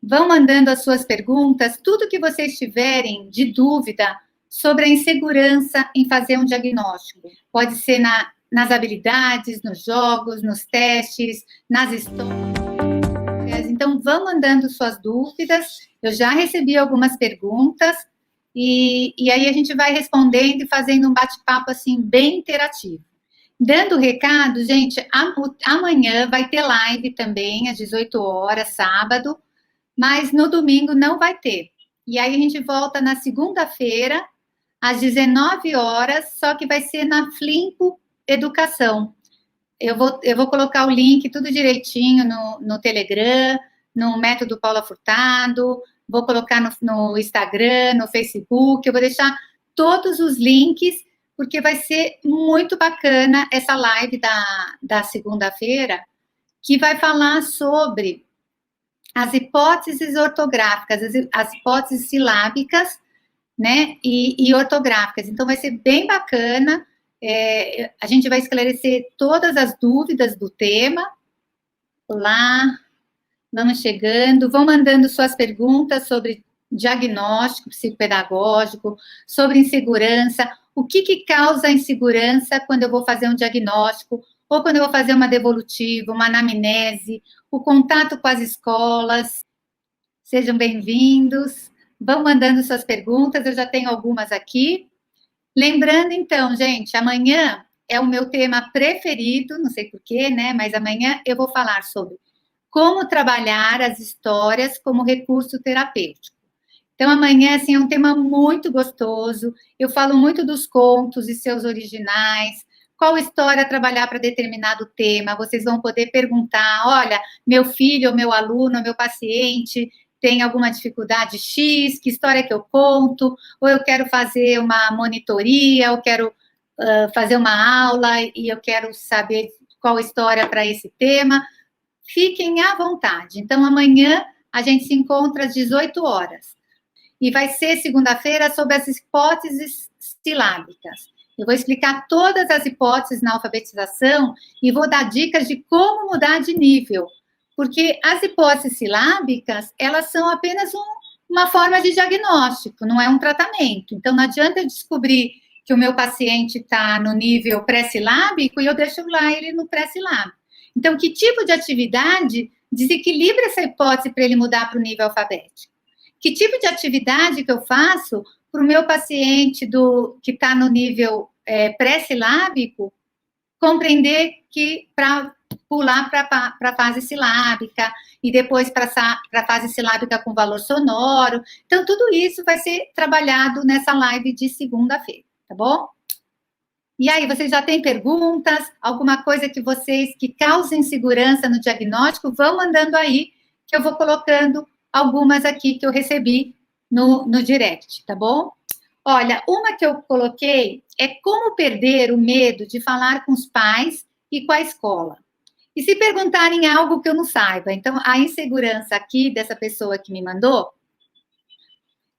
Vão mandando as suas perguntas, tudo que vocês tiverem de dúvida sobre a insegurança em fazer um diagnóstico. Pode ser nas habilidades, nos jogos, nos testes, nas histórias. Então, vão mandando suas dúvidas. Eu já recebi algumas perguntas e aí a gente vai respondendo e fazendo um bate-papo assim bem interativo. Dando recado, gente, amanhã vai ter live também às 18 horas, sábado, mas no domingo não vai ter. E aí a gente volta na segunda-feira às 19 horas, só que vai ser na Flimpo Educação. Eu vou colocar o link tudo direitinho no Telegram, no Método Paula Furtado, vou colocar no Instagram, no Facebook, eu vou deixar todos os links, porque vai ser muito bacana essa live da segunda-feira, que vai falar sobre as hipóteses ortográficas, as hipóteses silábicas, né, e ortográficas. Então, vai ser bem bacana. A gente vai esclarecer todas as dúvidas do tema. Olá, vamos chegando, vão mandando suas perguntas sobre diagnóstico psicopedagógico, sobre insegurança, o que causa insegurança quando eu vou fazer um diagnóstico, ou quando eu vou fazer uma devolutiva, uma anamnese, o contato com as escolas. Sejam bem-vindos, vão mandando suas perguntas, eu já tenho algumas aqui. Lembrando, então, gente, amanhã é o meu tema preferido, não sei porquê, né? Mas amanhã eu vou falar sobre como trabalhar as histórias como recurso terapêutico. Então, amanhã, assim, é um tema muito gostoso. Eu falo muito dos contos e seus originais, qual história trabalhar para determinado tema. Vocês vão poder perguntar, olha, meu filho, meu aluno, meu paciente tem alguma dificuldade X, que história que eu conto, ou eu quero fazer uma monitoria, eu quero fazer uma aula e eu quero saber qual história para esse tema. Fiquem à vontade. Então, amanhã a gente se encontra às 18 horas. E vai ser segunda-feira sobre as hipóteses silábicas. Eu vou explicar todas as hipóteses na alfabetização e vou dar dicas de como mudar de nível. Porque as hipóteses silábicas, elas são apenas uma forma de diagnóstico, não é um tratamento. Então, não adianta eu descobrir que o meu paciente está no nível pré-silábico e eu deixo lá ele no pré-silábico. Então, que tipo de atividade desequilibra essa hipótese para ele mudar para o nível alfabético? Que tipo de atividade que eu faço para o meu paciente que está no nível pré-silábico compreender que para pular para a fase silábica e depois para a fase silábica com valor sonoro. Então, tudo isso vai ser trabalhado nessa live de segunda-feira, tá bom? E aí, vocês já têm perguntas? Alguma coisa que cause insegurança no diagnóstico? Vão mandando aí, que eu vou colocando algumas aqui que eu recebi no direct, tá bom? Olha, uma que eu coloquei é como perder o medo de falar com os pais e com a escola. E se perguntarem algo que eu não saiba, então a insegurança aqui dessa pessoa que me mandou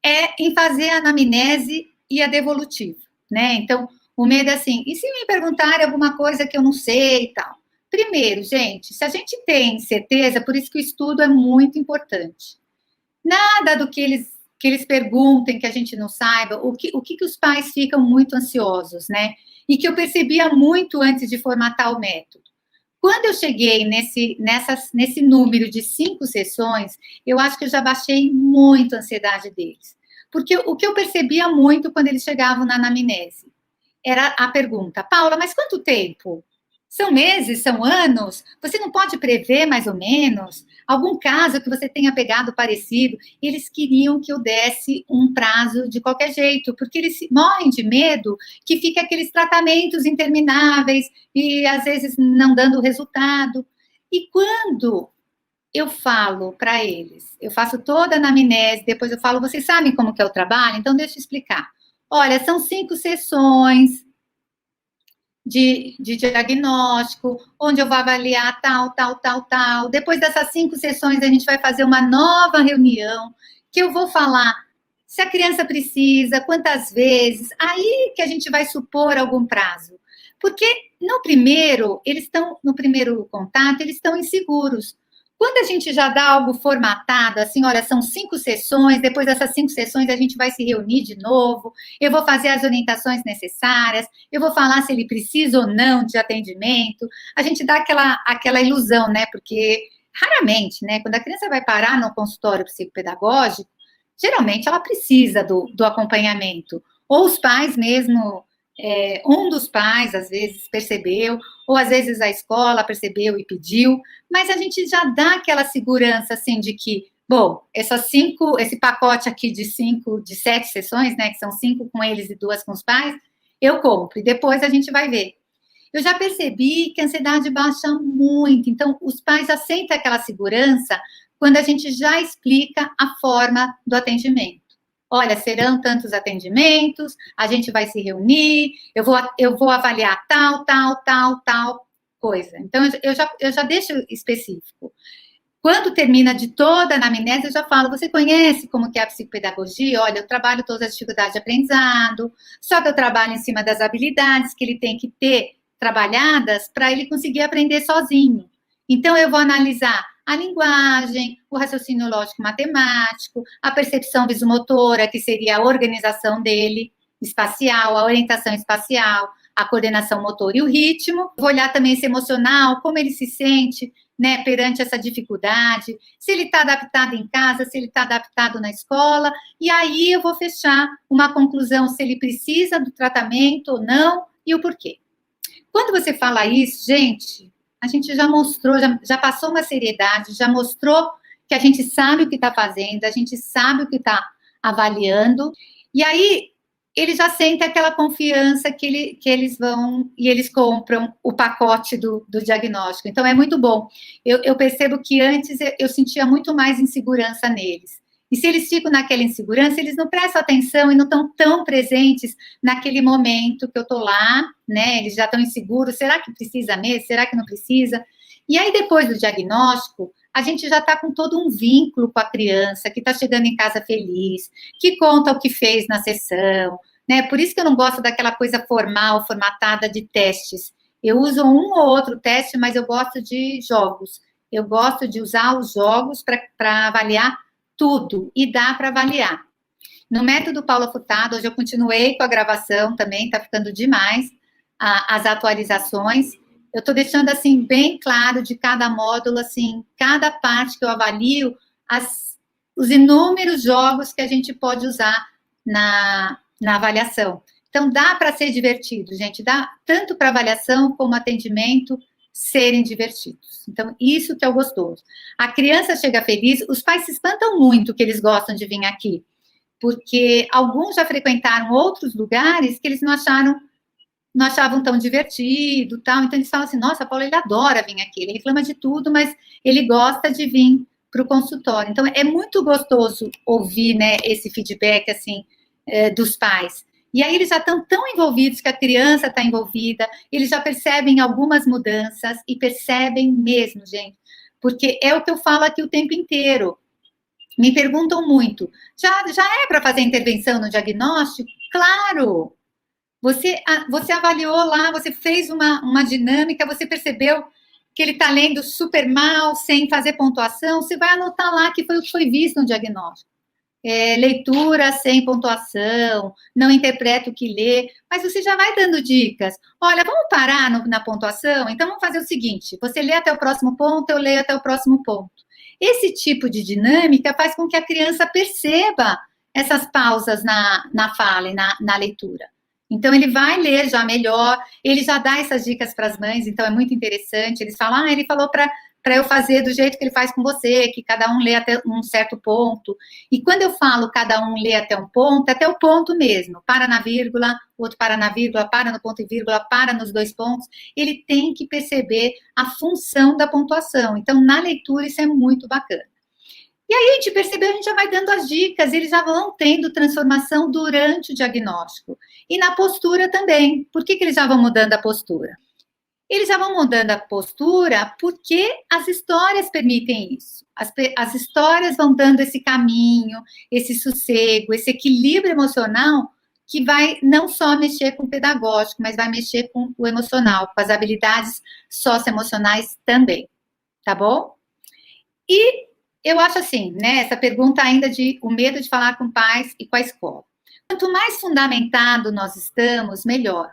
é em fazer a anamnese e a devolutiva, né? Então, o medo é assim, e se me perguntarem alguma coisa que eu não sei e tal? Primeiro, gente, se a gente tem certeza, por isso que o estudo é muito importante. Nada do que eles perguntem que a gente não saiba, o que os pais ficam muito ansiosos, né? E que eu percebia muito antes de formatar o método. Quando eu cheguei nesse número de 5 sessões, eu acho que eu já baixei muito a ansiedade deles. Porque o que eu percebia muito quando eles chegavam na anamnese era a pergunta, Paula, mas quanto tempo? São meses, são anos? Você não pode prever mais ou menos? Algum caso que você tenha pegado parecido? Eles queriam que eu desse um prazo de qualquer jeito, porque eles morrem de medo que fique aqueles tratamentos intermináveis e às vezes não dando resultado. E quando eu falo para eles, eu faço toda a anamnese, depois eu falo, vocês sabem como que é o trabalho? Então deixa eu explicar. Olha, são 5 sessões de diagnóstico, onde eu vou avaliar tal, tal, tal, tal. Depois dessas 5 sessões, a gente vai fazer uma nova reunião, que eu vou falar se a criança precisa, quantas vezes, aí que a gente vai supor algum prazo. Porque no primeiro contato, eles estão inseguros. Quando a gente já dá algo formatado, assim, olha, são 5 sessões, depois dessas 5 sessões a gente vai se reunir de novo, eu vou fazer as orientações necessárias, eu vou falar se ele precisa ou não de atendimento, a gente dá aquela ilusão, né, porque raramente, né, quando a criança vai parar no consultório psicopedagógico, geralmente ela precisa do acompanhamento, ou os pais mesmo, um dos pais às vezes percebeu, ou às vezes a escola percebeu e pediu, mas a gente já dá aquela segurança, assim, de que, bom, esse pacote aqui de 7 sessões, né, que são 5 com eles e 2 com os pais, eu compro, e depois a gente vai ver. Eu já percebi que a ansiedade baixa muito, então os pais já sentem aquela segurança quando a gente já explica a forma do atendimento. Olha, serão tantos atendimentos, a gente vai se reunir, eu vou avaliar tal coisa. Então, eu já deixo específico. Quando termina de toda a anamnese, eu já falo, você conhece como que é a psicopedagogia? Olha, eu trabalho todas as dificuldades de aprendizado, só que eu trabalho em cima das habilidades que ele tem que ter trabalhadas para ele conseguir aprender sozinho. Então, eu vou analisar a linguagem, o raciocínio lógico-matemático, a percepção visomotora, que seria a organização dele, espacial, a orientação espacial, a coordenação motora e o ritmo. Vou olhar também esse emocional, como ele se sente, né, perante essa dificuldade, se ele está adaptado em casa, se ele está adaptado na escola, e aí eu vou fechar uma conclusão se ele precisa do tratamento ou não e o porquê. Quando você fala isso, gente, a gente já mostrou, já passou uma seriedade, já mostrou que a gente sabe o que está fazendo, a gente sabe o que está avaliando, e aí ele já sente aquela confiança que eles vão e eles compram o pacote do diagnóstico. Então, é muito bom. Eu percebo que antes eu sentia muito mais insegurança neles. E se eles ficam naquela insegurança, eles não prestam atenção e não estão tão presentes naquele momento que eu estou lá, né? Eles já estão inseguros. Será que precisa mesmo? Será que não precisa? E aí, depois do diagnóstico, a gente já está com todo um vínculo com a criança, que está chegando em casa feliz, que conta o que fez na sessão, né? Por isso que eu não gosto daquela coisa formal, formatada de testes. Eu uso um ou outro teste, mas eu gosto de jogos. Eu gosto de usar os jogos para avaliar tudo, e dá para avaliar. No método Paula Furtado, hoje eu continuei com a gravação também, está ficando demais as atualizações. Eu estou deixando, assim, bem claro de cada módulo, assim, cada parte que eu avalio, os inúmeros jogos que a gente pode usar na avaliação. Então, dá para ser divertido, gente, dá tanto para avaliação como atendimento serem divertidos. Então, isso que é o gostoso. A criança chega feliz, os pais se espantam muito que eles gostam de vir aqui, porque alguns já frequentaram outros lugares que eles não achavam tão divertido, tal. Então eles falam assim: nossa, Paulo, ele adora vir aqui, ele reclama de tudo, mas ele gosta de vir para o consultório. Então é muito gostoso ouvir, né, esse feedback assim dos pais. E aí eles já estão tão envolvidos que a criança está envolvida, eles já percebem algumas mudanças e percebem mesmo, gente, porque é o que eu falo aqui o tempo inteiro. Me perguntam muito: já é para fazer intervenção no diagnóstico? Claro! Você avaliou lá, você fez uma dinâmica, você percebeu que ele está lendo super mal, sem fazer pontuação, você vai anotar lá que foi o que foi visto no diagnóstico. Leitura sem pontuação, não interpreta o que lê, mas você já vai dando dicas. Olha, vamos parar na pontuação? Então vamos fazer o seguinte: você lê até o próximo ponto, eu leio até o próximo ponto. Esse tipo de dinâmica faz com que a criança perceba essas pausas na fala e na leitura. Então, ele vai ler já melhor, ele já dá essas dicas para as mães, então é muito interessante. Eles falam: ele falou para eu fazer do jeito que ele faz com você, que cada um lê até um certo ponto. E quando eu falo cada um lê até o ponto mesmo, para na vírgula, o outro para na vírgula, para no ponto e vírgula, para nos 2 pontos, ele tem que perceber a função da pontuação. Então, na leitura, isso é muito bacana. E aí a gente percebeu, a gente já vai dando as dicas, eles já vão tendo transformação durante o diagnóstico. E na postura também. Por que eles já vão mudando a postura? Eles já vão mudando a postura porque as histórias permitem isso. As histórias vão dando esse caminho, esse sossego, esse equilíbrio emocional que vai não só mexer com o pedagógico, mas vai mexer com o emocional, com as habilidades socioemocionais também. Tá bom? Eu acho assim, né, essa pergunta ainda de o medo de falar com pais e com a escola. Quanto mais fundamentado nós estamos, melhor.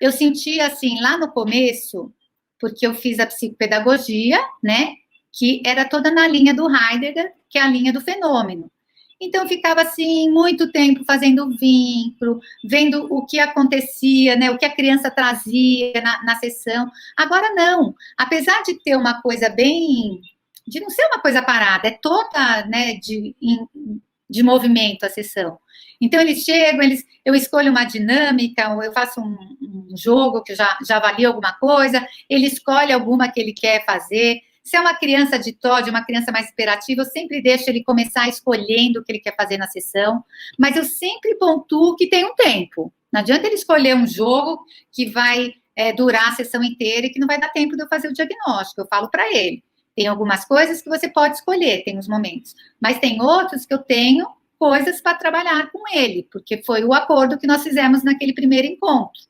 Eu senti assim, lá no começo, porque eu fiz a psicopedagogia, né, que era toda na linha do Heidegger, que é a linha do fenômeno. Então, eu ficava assim, muito tempo fazendo vínculo, vendo o que acontecia, né, o que a criança trazia na sessão. Agora, não. Apesar de ter uma coisa bem... de não ser uma coisa parada, é toda, né, de movimento a sessão. Então, eles chegam, eu escolho uma dinâmica, ou eu faço um jogo que já avalio alguma coisa, ele escolhe alguma que ele quer fazer. Se é uma criança de TOD, uma criança mais hiperativa, eu sempre deixo ele começar escolhendo o que ele quer fazer na sessão, mas eu sempre pontuo que tem um tempo. Não adianta ele escolher um jogo que vai durar a sessão inteira e que não vai dar tempo de eu fazer o diagnóstico. Eu falo para ele. Tem algumas coisas que você pode escolher, tem os momentos, mas tem outros que eu tenho coisas para trabalhar com ele, porque foi o acordo que nós fizemos naquele primeiro encontro,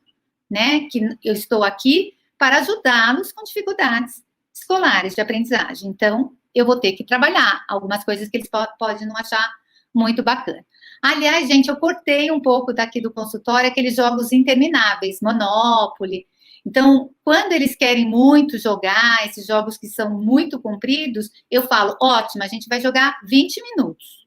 né? Que eu estou aqui para ajudá-los com dificuldades escolares de aprendizagem. Então, eu vou ter que trabalhar algumas coisas que eles podem não achar muito bacana. Aliás, gente, eu cortei um pouco daqui do consultório aqueles jogos intermináveis, Monopoly. Então, quando eles querem muito jogar, esses jogos que são muito compridos, eu falo, ótimo, a gente vai jogar 20 minutos.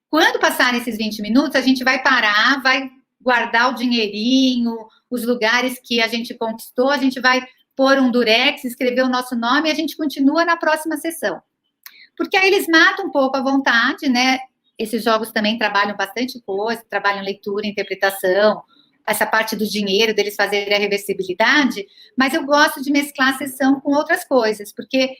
Quando passarem esses 20 minutos, a gente vai parar, vai guardar o dinheirinho, os lugares que a gente conquistou, a gente vai pôr um durex, escrever o nosso nome e a gente continua na próxima sessão. Porque aí eles matam um pouco a vontade, né? Esses jogos também trabalham bastante coisa, trabalham leitura, interpretação, essa parte do dinheiro, deles fazerem a reversibilidade, mas eu gosto de mesclar a sessão com outras coisas, porque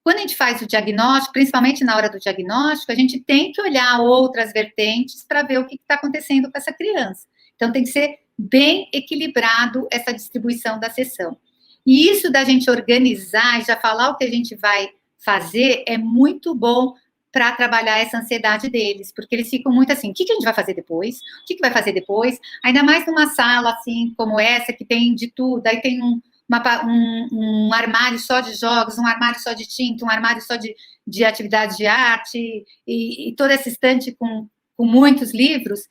quando a gente faz o diagnóstico, principalmente na hora do diagnóstico, a gente tem que olhar outras vertentes para ver o que está acontecendo com essa criança. Então, tem que ser bem equilibrado essa distribuição da sessão. E isso da gente organizar e já falar o que a gente vai fazer é muito bom para trabalhar essa ansiedade deles, porque eles ficam muito assim, o que a gente vai fazer depois? O que vai fazer depois? Ainda mais numa sala assim como essa, que tem de tudo, aí tem um armário só de jogos, um armário só de tinta, um armário só de atividades de arte, e toda essa estante com muitos livros,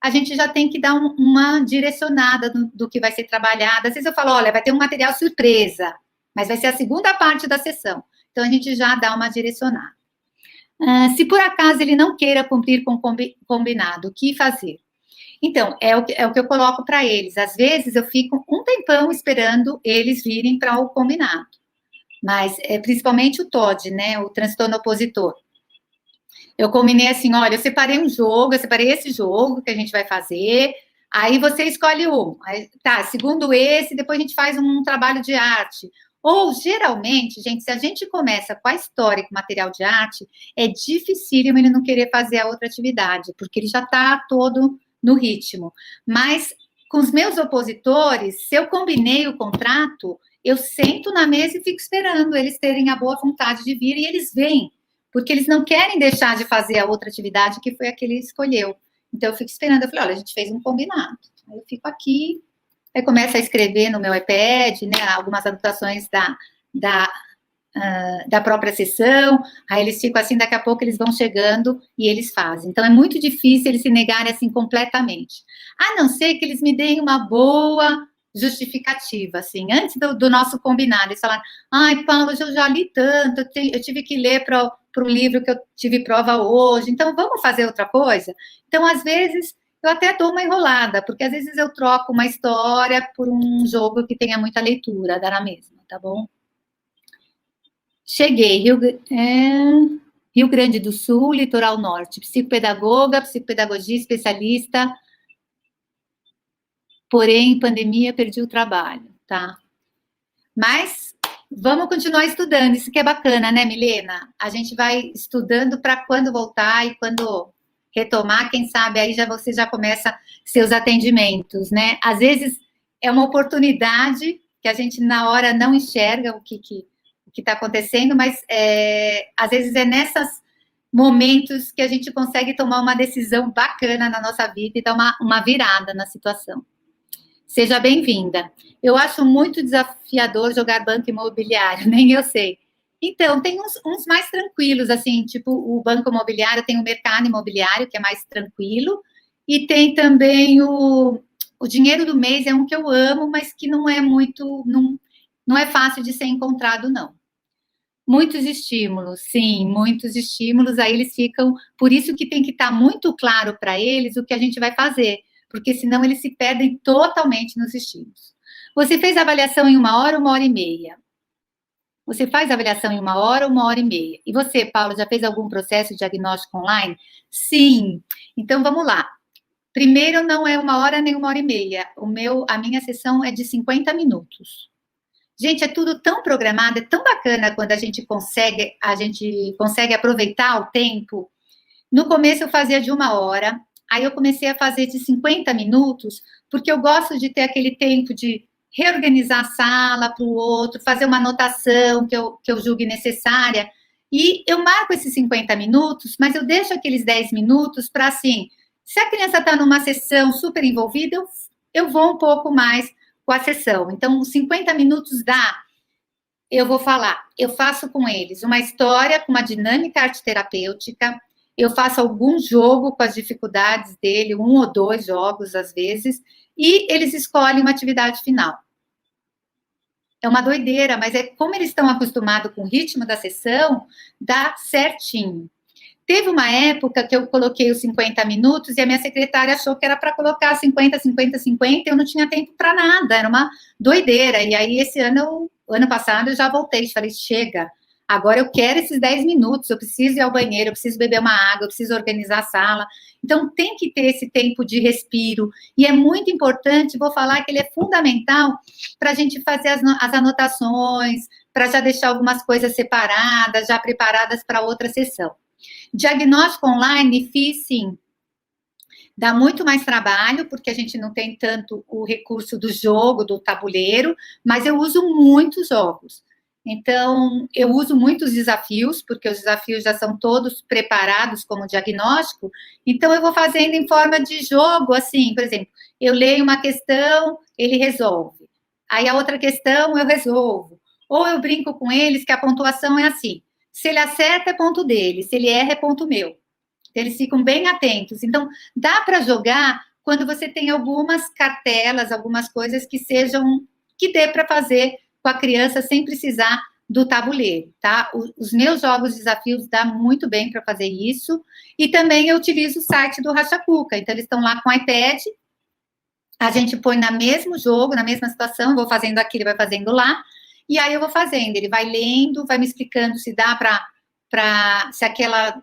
a gente já tem que dar uma direcionada do que vai ser trabalhado. Às vezes eu falo, olha, vai ter um material surpresa, mas vai ser a segunda parte da sessão. Então, a gente já dá uma direcionada. Se por acaso ele não queira cumprir com o combinado, o que fazer? Então, é o que eu coloco para eles. Às vezes, eu fico um tempão esperando eles virem para o combinado. Mas, principalmente o TOD, né, o transtorno opositor. Eu combinei assim, olha, eu separei um jogo, eu separei esse jogo que a gente vai fazer, aí você escolhe um. Aí, tá, segundo esse, depois a gente faz um trabalho de arte. Ou, geralmente, gente, se a gente começa com a história e com material de arte, é dificílimo ele não querer fazer a outra atividade, porque ele já está todo no ritmo. Mas, com os meus opositores, se eu combinei o contrato, eu sento na mesa e fico esperando eles terem a boa vontade de vir, e eles vêm, porque eles não querem deixar de fazer a outra atividade que foi a que ele escolheu. Então, eu fico esperando. Eu falei, olha, a gente fez um combinado. Aí eu fico aqui, aí começo a escrever no meu iPad, né, algumas anotações da própria sessão, aí eles ficam assim, daqui a pouco eles vão chegando e eles fazem. Então, é muito difícil eles se negarem assim completamente. A não ser que eles me deem uma boa justificativa, assim, antes do nosso combinado. Eles falaram, ai, Paulo, eu já li tanto, eu tive que ler para o livro que eu tive prova hoje, então vamos fazer outra coisa? Então, às vezes, eu até dou uma enrolada, porque às vezes eu troco uma história por um jogo que tenha muita leitura, dá na mesma, tá bom? Cheguei, Rio Grande do Sul, Litoral Norte, psicopedagoga, psicopedagogia especialista, porém, em pandemia, perdi o trabalho, tá? Mas vamos continuar estudando, isso que é bacana, né, Milena? A gente vai estudando para quando voltar e quando retomar, quem sabe aí você já começa seus atendimentos, né? Às vezes é uma oportunidade que a gente na hora não enxerga o que está acontecendo, mas às vezes é nesses momentos que a gente consegue tomar uma decisão bacana na nossa vida e dar uma virada na situação. Seja bem-vinda. Eu acho muito desafiador jogar banco imobiliário, nem eu sei. Então, tem uns mais tranquilos, assim, tipo o banco imobiliário, tem o mercado imobiliário, que é mais tranquilo, e tem também o dinheiro do mês, é um que eu amo, mas que não é muito, não é fácil de ser encontrado, não. Muitos estímulos, sim, muitos estímulos, aí eles ficam, por isso que tem que estar muito claro para eles o que a gente vai fazer, porque senão eles se perdem totalmente nos estímulos. Você fez a avaliação em 1 hora e meia. Você faz a avaliação em 1 hora e meia. E você, Paulo, já fez algum processo de diagnóstico online? Sim. Então vamos lá. Primeiro, não é 1 hora nem 1 hora e meia. A minha sessão é de 50 minutos. Gente, é tudo tão programado, é tão bacana quando a gente consegue aproveitar o tempo. No começo eu fazia de 1 hora, aí eu comecei a fazer de 50 minutos, porque eu gosto de ter aquele tempo de reorganizar a sala para o outro, fazer uma anotação que eu julgue necessária. E eu marco esses 50 minutos, mas eu deixo aqueles 10 minutos para assim, se a criança está numa sessão super envolvida, eu vou um pouco mais com a sessão. Então, 50 minutos dá. Eu vou falar, eu faço com eles uma história com uma dinâmica arte terapêutica, eu faço algum jogo com as dificuldades dele, 1 ou 2 jogos às vezes, e eles escolhem uma atividade final. É uma doideira, mas é como eles estão acostumados com o ritmo da sessão, dá certinho. Teve uma época que eu coloquei os 50 minutos e a minha secretária achou que era para colocar 50, 50, 50, eu não tinha tempo para nada, era uma doideira. E aí, ano passado, eu já voltei, falei, chega, agora eu quero esses 10 minutos, eu preciso ir ao banheiro, eu preciso beber uma água, eu preciso organizar a sala. Então, tem que ter esse tempo de respiro. E é muito importante, vou falar que ele é fundamental para a gente fazer as anotações, para já deixar algumas coisas separadas, já preparadas para outra sessão. Diagnóstico online, fiz sim. Dá muito mais trabalho, porque a gente não tem tanto o recurso do jogo, do tabuleiro, mas eu uso muitos jogos. Então, eu uso muitos desafios, porque os desafios já são todos preparados como diagnóstico. Então, eu vou fazendo em forma de jogo, assim, por exemplo, eu leio uma questão, ele resolve. Aí a outra questão eu resolvo. Ou eu brinco com eles que a pontuação é assim. Se ele acerta, é ponto dele. Se ele erra, é ponto meu. Eles ficam bem atentos. Então, dá para jogar quando você tem algumas cartelas, algumas coisas que dê para fazer com a criança sem precisar do tabuleiro, tá? Os meus jogos desafios dá muito bem para fazer isso. E também eu utilizo o site do Racha Cuca. Então, eles estão lá com o iPad, a gente põe no mesmo jogo, na mesma situação, eu vou fazendo aqui, ele vai fazendo lá, e aí eu vou fazendo, ele vai lendo, vai me explicando se dá se aquela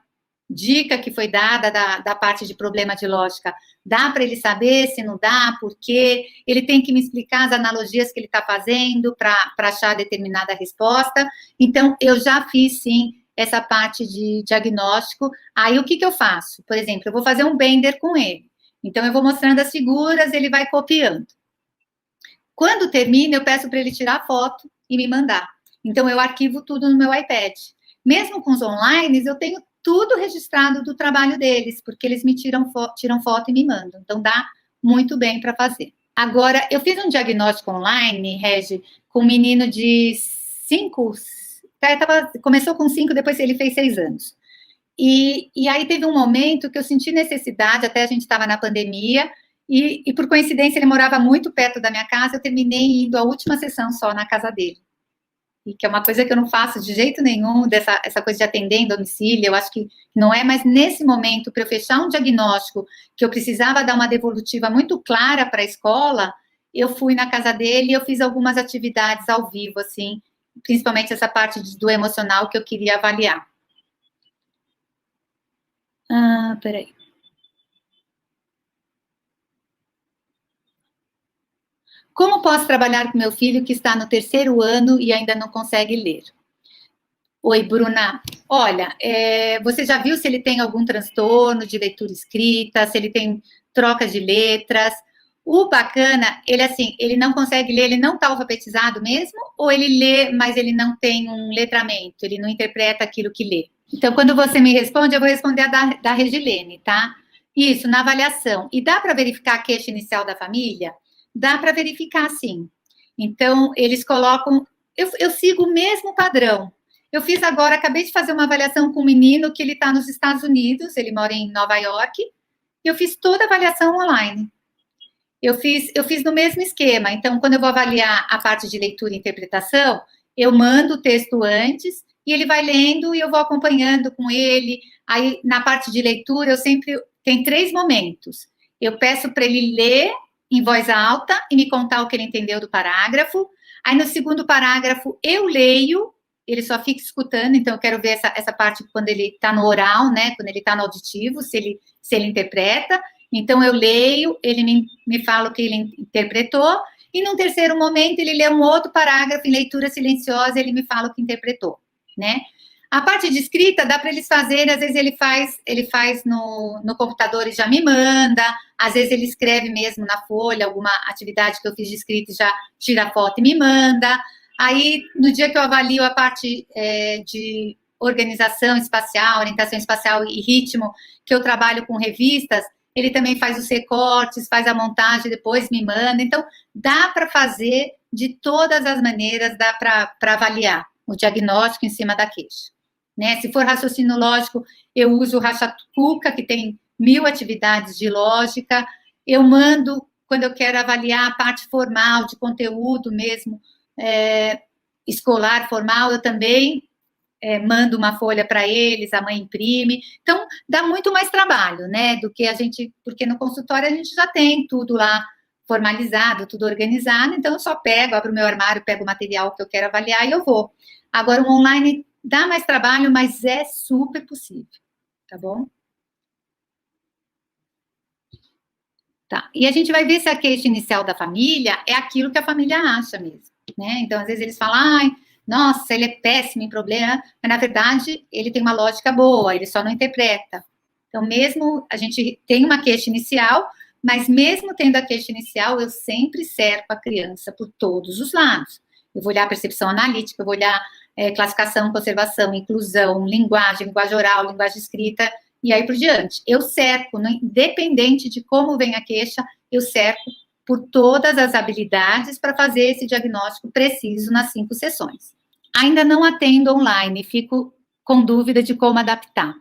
dica que foi dada da parte de problema de lógica, dá para ele saber se não dá, por quê, ele tem que me explicar as analogias que ele está fazendo para achar determinada resposta. Então, eu já fiz, sim, essa parte de diagnóstico. Aí, o que eu faço? Por exemplo, eu vou fazer um Bender com ele. Então, eu vou mostrando as figuras, ele vai copiando. Quando termina, eu peço para ele tirar foto e me mandar. Então, eu arquivo tudo no meu iPad. Mesmo com os online, eu tenho tudo registrado do trabalho deles, porque eles me tiram foto e me mandam. Então, dá muito bem para fazer. Agora, eu fiz um diagnóstico online, Regi, com um menino de 5, começou com 5, depois ele fez 6 anos. E aí teve um momento que eu senti necessidade, até a gente estava na pandemia, e por coincidência ele morava muito perto da minha casa, eu terminei indo a última sessão só na casa dele. E que é uma coisa que eu não faço de jeito nenhum, essa coisa de atender em domicílio, eu acho que não é, mas nesse momento, para eu fechar um diagnóstico, que eu precisava dar uma devolutiva muito clara para a escola, eu fui na casa dele e eu fiz algumas atividades ao vivo, assim, principalmente essa parte do emocional que eu queria avaliar. Peraí. Como posso trabalhar com meu filho que está no 3º ano e ainda não consegue ler? Oi, Bruna. Olha, você já viu se ele tem algum transtorno de leitura escrita, se ele tem troca de letras? O bacana, ele não consegue ler, ele não está alfabetizado mesmo? Ou ele lê, mas ele não tem um letramento, ele não interpreta aquilo que lê? Então, quando você me responde, eu vou responder a da Regilene, tá? Isso, na avaliação. E dá para verificar a queixa inicial da família? Dá para verificar, sim. Então, eles colocam... Eu sigo o mesmo padrão. Eu fiz agora, acabei de fazer uma avaliação com um menino que ele está nos Estados Unidos, ele mora em Nova York, e eu fiz toda a avaliação online. Eu fiz no mesmo esquema. Então, quando eu vou avaliar a parte de leitura e interpretação, eu mando o texto antes e ele vai lendo e eu vou acompanhando com ele. Aí, na parte de leitura, eu sempre tem 3 momentos. Eu peço para ele ler em voz alta e me contar o que ele entendeu do parágrafo. Aí, no segundo parágrafo, eu leio, ele só fica escutando, então eu quero ver essa parte quando ele está no oral, né? Quando ele está no auditivo, se ele interpreta. Então, eu leio, ele me fala o que ele interpretou, e num terceiro momento, ele lê um outro parágrafo em leitura silenciosa, ele me fala o que interpretou, né? A parte de escrita, dá para eles fazerem, às vezes ele faz no computador e já me manda, às vezes ele escreve mesmo na folha, alguma atividade que eu fiz de escrita e já tira a foto e me manda. Aí, no dia que eu avalio a parte de organização espacial, orientação espacial e ritmo, que eu trabalho com revistas, ele também faz os recortes, faz a montagem, depois me manda. Então, dá para fazer de todas as maneiras, dá para avaliar o diagnóstico em cima da queixa. Né? Se for raciocínio lógico, eu uso o Rachacuca, que tem 1000 atividades de lógica. Eu mando, quando eu quero avaliar a parte formal, de conteúdo mesmo, escolar, formal, eu também mando uma folha para eles, a mãe imprime. Então, dá muito mais trabalho, né, do que porque no consultório a gente já tem tudo lá formalizado, tudo organizado, então eu só abro o meu armário, pego o material que eu quero avaliar e eu vou. Agora, o online dá mais trabalho, mas é super possível, tá bom? Tá, e a gente vai ver se a queixa inicial da família é aquilo que a família acha mesmo, né? Então, às vezes eles falam, ai, nossa, ele é péssimo em problema, mas na verdade ele tem uma lógica boa, ele só não interpreta. Então, mesmo a gente tem uma queixa inicial, mas mesmo tendo a queixa inicial, eu sempre cerco a criança por todos os lados. Eu vou olhar percepção analítica, eu vou olhar classificação, conservação, inclusão, linguagem oral, linguagem escrita, e aí por diante. Eu cerco, independente de como vem a queixa, eu cerco por todas as habilidades para fazer esse diagnóstico preciso nas 5 sessões. Ainda não atendo online, fico com dúvida de como adaptar.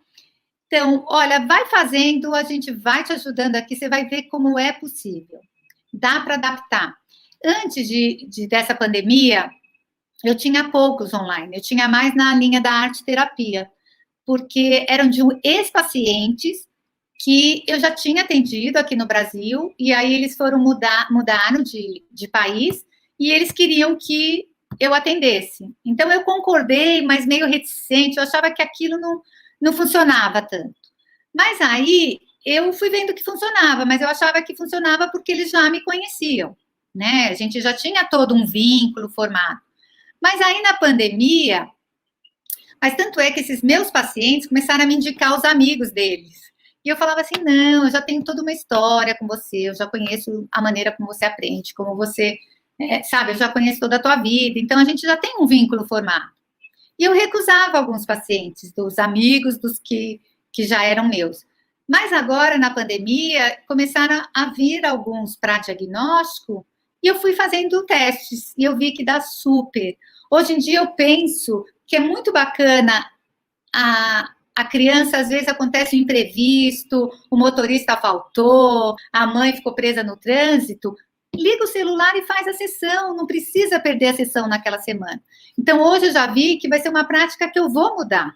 Então, olha, vai fazendo, a gente vai te ajudando aqui, você vai ver como é possível. Dá para adaptar. Antes dessa pandemia, eu tinha poucos online, eu tinha mais na linha da arte-terapia, porque eram de ex-pacientes que eu já tinha atendido aqui no Brasil, e aí eles mudaram de país, e eles queriam que eu atendesse. Então, eu concordei, mas meio reticente, eu achava que aquilo não funcionava tanto. Mas aí, eu fui vendo que funcionava, mas eu achava que funcionava porque eles já me conheciam, né? A gente já tinha todo um vínculo formado. Mas aí, na pandemia, mas tanto é que esses meus pacientes começaram a me indicar os amigos deles. E eu falava assim, não, eu já tenho toda uma história com você, eu já conheço a maneira como você aprende, como você, sabe, eu já conheço toda a tua vida, então a gente já tem um vínculo formado. E eu recusava alguns pacientes, dos amigos, dos que já eram meus. Mas agora, na pandemia, começaram a vir alguns para diagnóstico, e eu fui fazendo testes, e eu vi que dá super. Hoje em dia, eu penso que é muito bacana a criança, às vezes acontece um imprevisto, o motorista faltou, a mãe ficou presa no trânsito, liga o celular e faz a sessão, não precisa perder a sessão naquela semana. Então, hoje eu já vi que vai ser uma prática que eu vou mudar.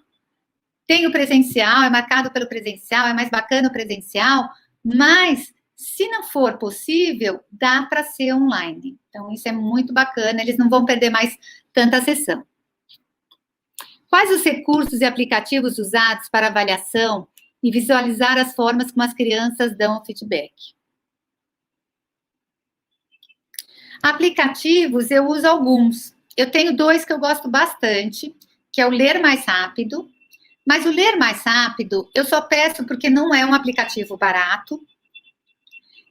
Tem o presencial, é marcado pelo presencial, é mais bacana o presencial, mas se não for possível, dá para ser online. Então, isso é muito bacana, eles não vão perder mais tanta sessão. Quais os recursos e aplicativos usados para avaliação e visualizar as formas como as crianças dão o feedback? Aplicativos, eu uso alguns. Eu tenho 2 que eu gosto bastante, que é o Ler Mais Rápido. Mas o Ler Mais Rápido, eu só peço porque não é um aplicativo barato.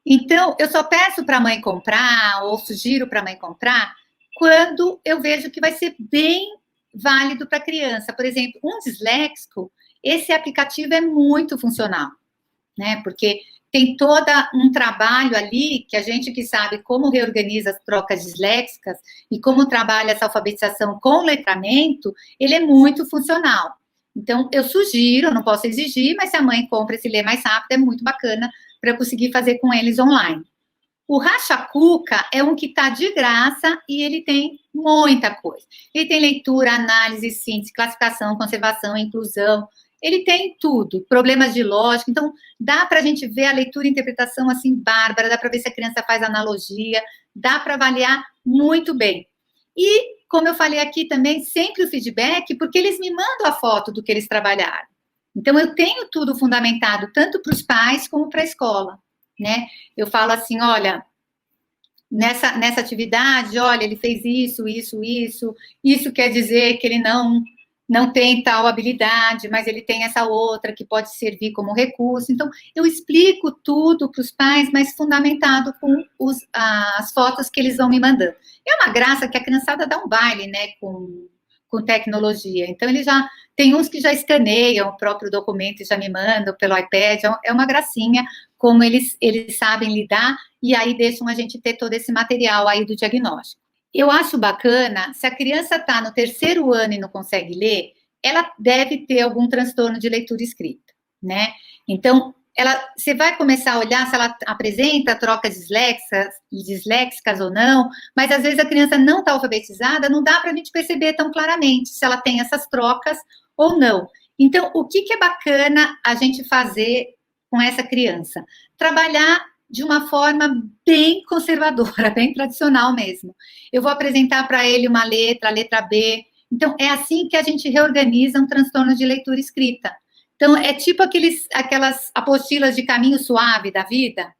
Então, eu só peço para a mãe comprar, ou sugiro para a mãe comprar, quando eu vejo que vai ser bem válido para a criança. Por exemplo, um disléxico, esse aplicativo é muito funcional, né? Porque tem todo um trabalho ali, que a gente que sabe como reorganiza as trocas disléxicas e como trabalha essa alfabetização com letramento, ele é muito funcional. Então, eu sugiro, não posso exigir, mas se a mãe compra esse Lê Mais Rápido, é muito bacana para eu conseguir fazer com eles online. O Racha Cuca é um que está de graça e ele tem muita coisa. Ele tem leitura, análise, síntese, classificação, conservação, inclusão. Ele tem tudo, problemas de lógica. Então, dá para a gente ver a leitura e interpretação assim, bárbara, dá para ver se a criança faz analogia, dá para avaliar muito bem. E, como eu falei aqui também, sempre o feedback, porque eles me mandam a foto do que eles trabalharam. Então, eu tenho tudo fundamentado, tanto para os pais como para a escola, né? Eu falo assim, olha, nessa atividade, olha, ele fez isso quer dizer que ele não tem tal habilidade, mas ele tem essa outra que pode servir como recurso. Então, eu explico tudo para os pais, mas fundamentado com as fotos que eles vão me mandando. É uma graça que a criançada dá um baile, né, com tecnologia. Então, eles já tem uns que já escaneiam o próprio documento e já me mandam pelo iPad. É uma gracinha como eles sabem lidar e aí deixam a gente ter todo esse material aí do diagnóstico. Eu acho bacana, se a criança está no 3º ano e não consegue ler, ela deve ter algum transtorno de leitura e escrita, né? Então, você vai começar a olhar se ela apresenta trocas disléxicas ou não, mas às vezes a criança não está alfabetizada, não dá para a gente perceber tão claramente se ela tem essas trocas ou não. Então, o que é bacana a gente fazer com essa criança? Trabalhar de uma forma bem conservadora, bem tradicional mesmo. Eu vou apresentar para ele uma letra, a letra B. Então, é assim que a gente reorganiza um transtorno de leitura e escrita. Então, é tipo aquelas apostilas de caminho suave da vida.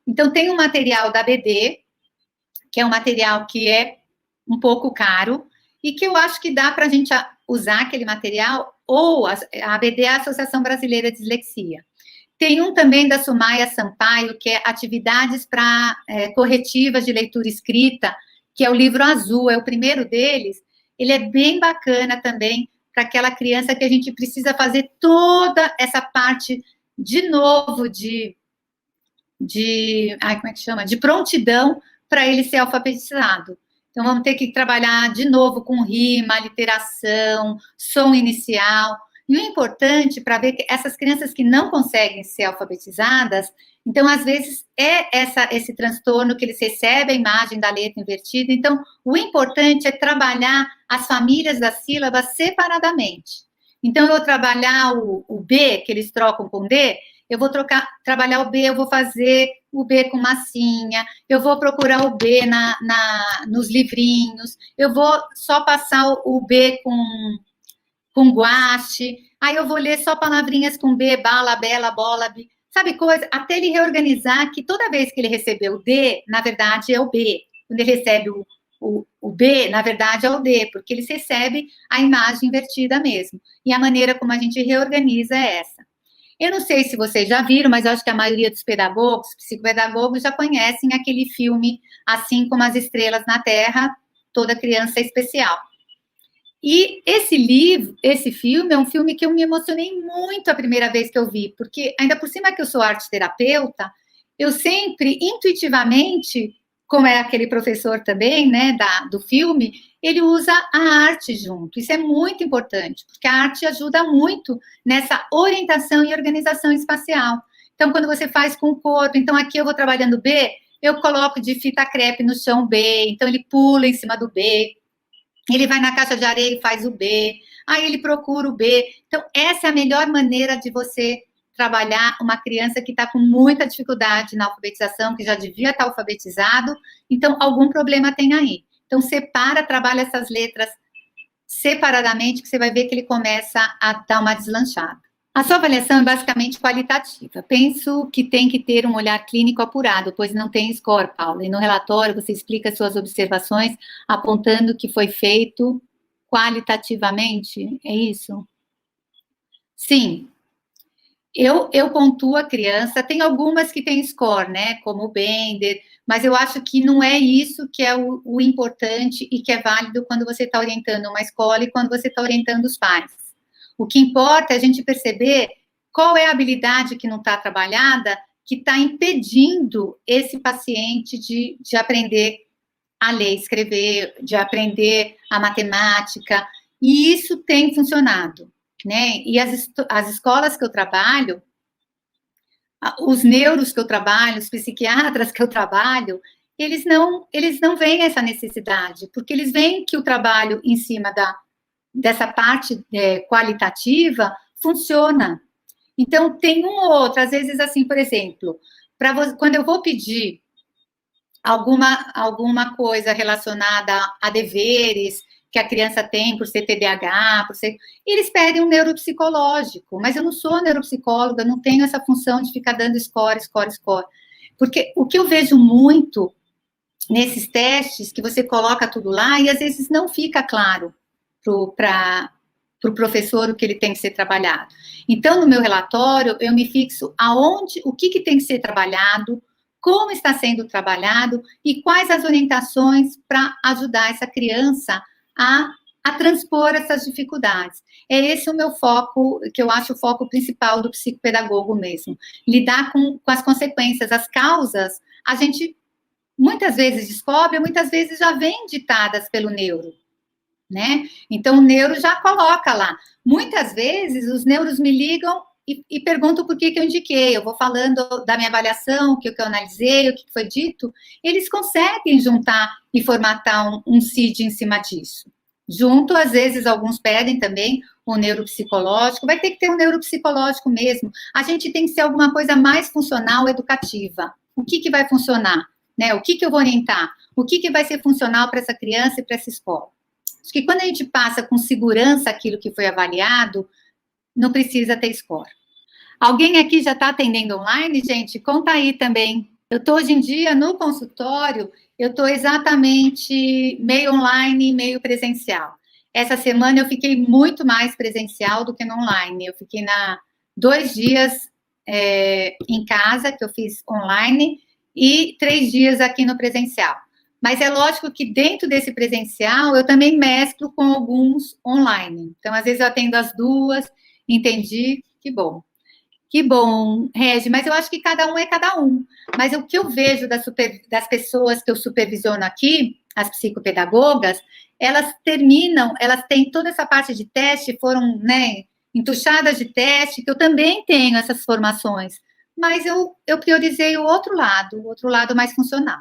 Então, tem um material da BD, que é um material que é um pouco caro, e que eu acho que dá para a gente usar aquele material, ou a BD é a Associação Brasileira de Dislexia. Tem um também da Sumaya Sampaio, que é Atividades para Corretivas de Leitura e Escrita, que é o livro azul, é o primeiro deles. Ele é bem bacana também para aquela criança que a gente precisa fazer toda essa parte de novo de como é que chama? De prontidão para ele ser alfabetizado. Então, vamos ter que trabalhar de novo com rima, literação, som inicial. E o importante para ver que essas crianças que não conseguem ser alfabetizadas, então, às vezes, esse transtorno que eles recebem a imagem da letra invertida. Então, o importante é trabalhar as famílias das sílabas separadamente. Então, eu vou trabalhar o B, que eles trocam com D, eu vou trabalhar o B, eu vou fazer o B com massinha, eu vou procurar o B nos livrinhos, eu vou só passar o B com guache, aí eu vou ler só palavrinhas com B, bala, bela, bola, bi, sabe coisa? Até ele reorganizar que toda vez que ele recebeu o D, na verdade é o B. Quando ele recebe o B, na verdade é o D, porque eles recebem a imagem invertida mesmo. E a maneira como a gente reorganiza é essa. Eu não sei se vocês já viram, mas eu acho que a maioria dos pedagogos, psicopedagogos, já conhecem aquele filme Assim Como as Estrelas na Terra, Toda Criança é Especial. E esse filme é um filme que eu me emocionei muito a primeira vez que eu vi, porque ainda por cima que eu sou arte-terapeuta, eu sempre, intuitivamente, como é aquele professor também, né, do filme, ele usa a arte junto. Isso é muito importante, porque a arte ajuda muito nessa orientação e organização espacial. Então, quando você faz com o corpo, então aqui eu vou trabalhando B, eu coloco de fita crepe no chão B, então ele pula em cima do B, ele vai na caixa de areia e faz o B, aí ele procura o B. Então, essa é a melhor maneira de você trabalhar uma criança que está com muita dificuldade na alfabetização, que já devia estar alfabetizado, então algum problema tem aí. Então, separa, trabalha essas letras separadamente, que você vai ver que ele começa a dar uma deslanchada. A sua avaliação é basicamente qualitativa. Penso que tem que ter um olhar clínico apurado, pois não tem score, Paula. E no relatório você explica suas observações, apontando que foi feito qualitativamente, é isso? Sim. Eu pontuo a criança, tem algumas que têm score, né, como o Bender, mas eu acho que não é isso que é o importante e que é válido quando você está orientando uma escola e quando você está orientando os pais. O que importa é a gente perceber qual é a habilidade que não está trabalhada que está impedindo esse paciente de aprender a ler, escrever, de aprender a matemática, e isso tem funcionado, né? E as escolas que eu trabalho, os neuros que eu trabalho, os psiquiatras que eu trabalho, eles não veem essa necessidade, porque eles veem que o trabalho em cima dessa parte qualitativa funciona. Então, tem um ou outro, às vezes, assim, por exemplo, quando eu vou pedir alguma coisa relacionada a deveres que a criança tem por ser TDAH, eles pedem um neuropsicológico, mas eu não sou neuropsicóloga, não tenho essa função de ficar dando score. Porque o que eu vejo muito nesses testes, que você coloca tudo lá, e às vezes não fica claro para o professor o que ele tem que ser trabalhado. Então, no meu relatório, eu me fixo o que tem que ser trabalhado, como está sendo trabalhado e quais as orientações para ajudar essa criança a transpor essas dificuldades. É esse o meu foco, que eu acho o foco principal do psicopedagogo mesmo. Lidar com as consequências, as causas, a gente muitas vezes descobre, muitas vezes já vem ditadas pelo neuro, né? Então, o neuro já coloca lá. Muitas vezes, os neuros me ligam e perguntam por que eu indiquei. Eu vou falando da minha avaliação, o que eu analisei, o que foi dito. Eles conseguem juntar e formatar um CID em cima disso. Junto, às vezes, alguns pedem também o neuropsicológico. Vai ter que ter um neuropsicológico mesmo. A gente tem que ser alguma coisa mais funcional, educativa. O que vai funcionar? Né? O que eu vou orientar? O que vai ser funcional para essa criança e para essa escola? Acho que quando a gente passa com segurança aquilo que foi avaliado, não precisa ter score. Alguém aqui já está atendendo online, gente? Conta aí também. Eu estou hoje em dia no consultório, eu estou exatamente meio online, meio presencial. Essa semana eu fiquei muito mais presencial do que no online. Eu fiquei 2 dias em casa, que eu fiz online, e 3 dias aqui no presencial. Mas é lógico que dentro desse presencial eu também mesclo com alguns online. Então, às vezes eu atendo as duas, entendi, que bom. Que bom, Regi, mas eu acho que cada um é cada um. Mas o que eu vejo das pessoas que eu supervisiono aqui, as psicopedagogas, elas têm toda essa parte de teste, foram, né, entuchadas de teste, que eu também tenho essas formações. Mas eu priorizei o outro lado mais funcional.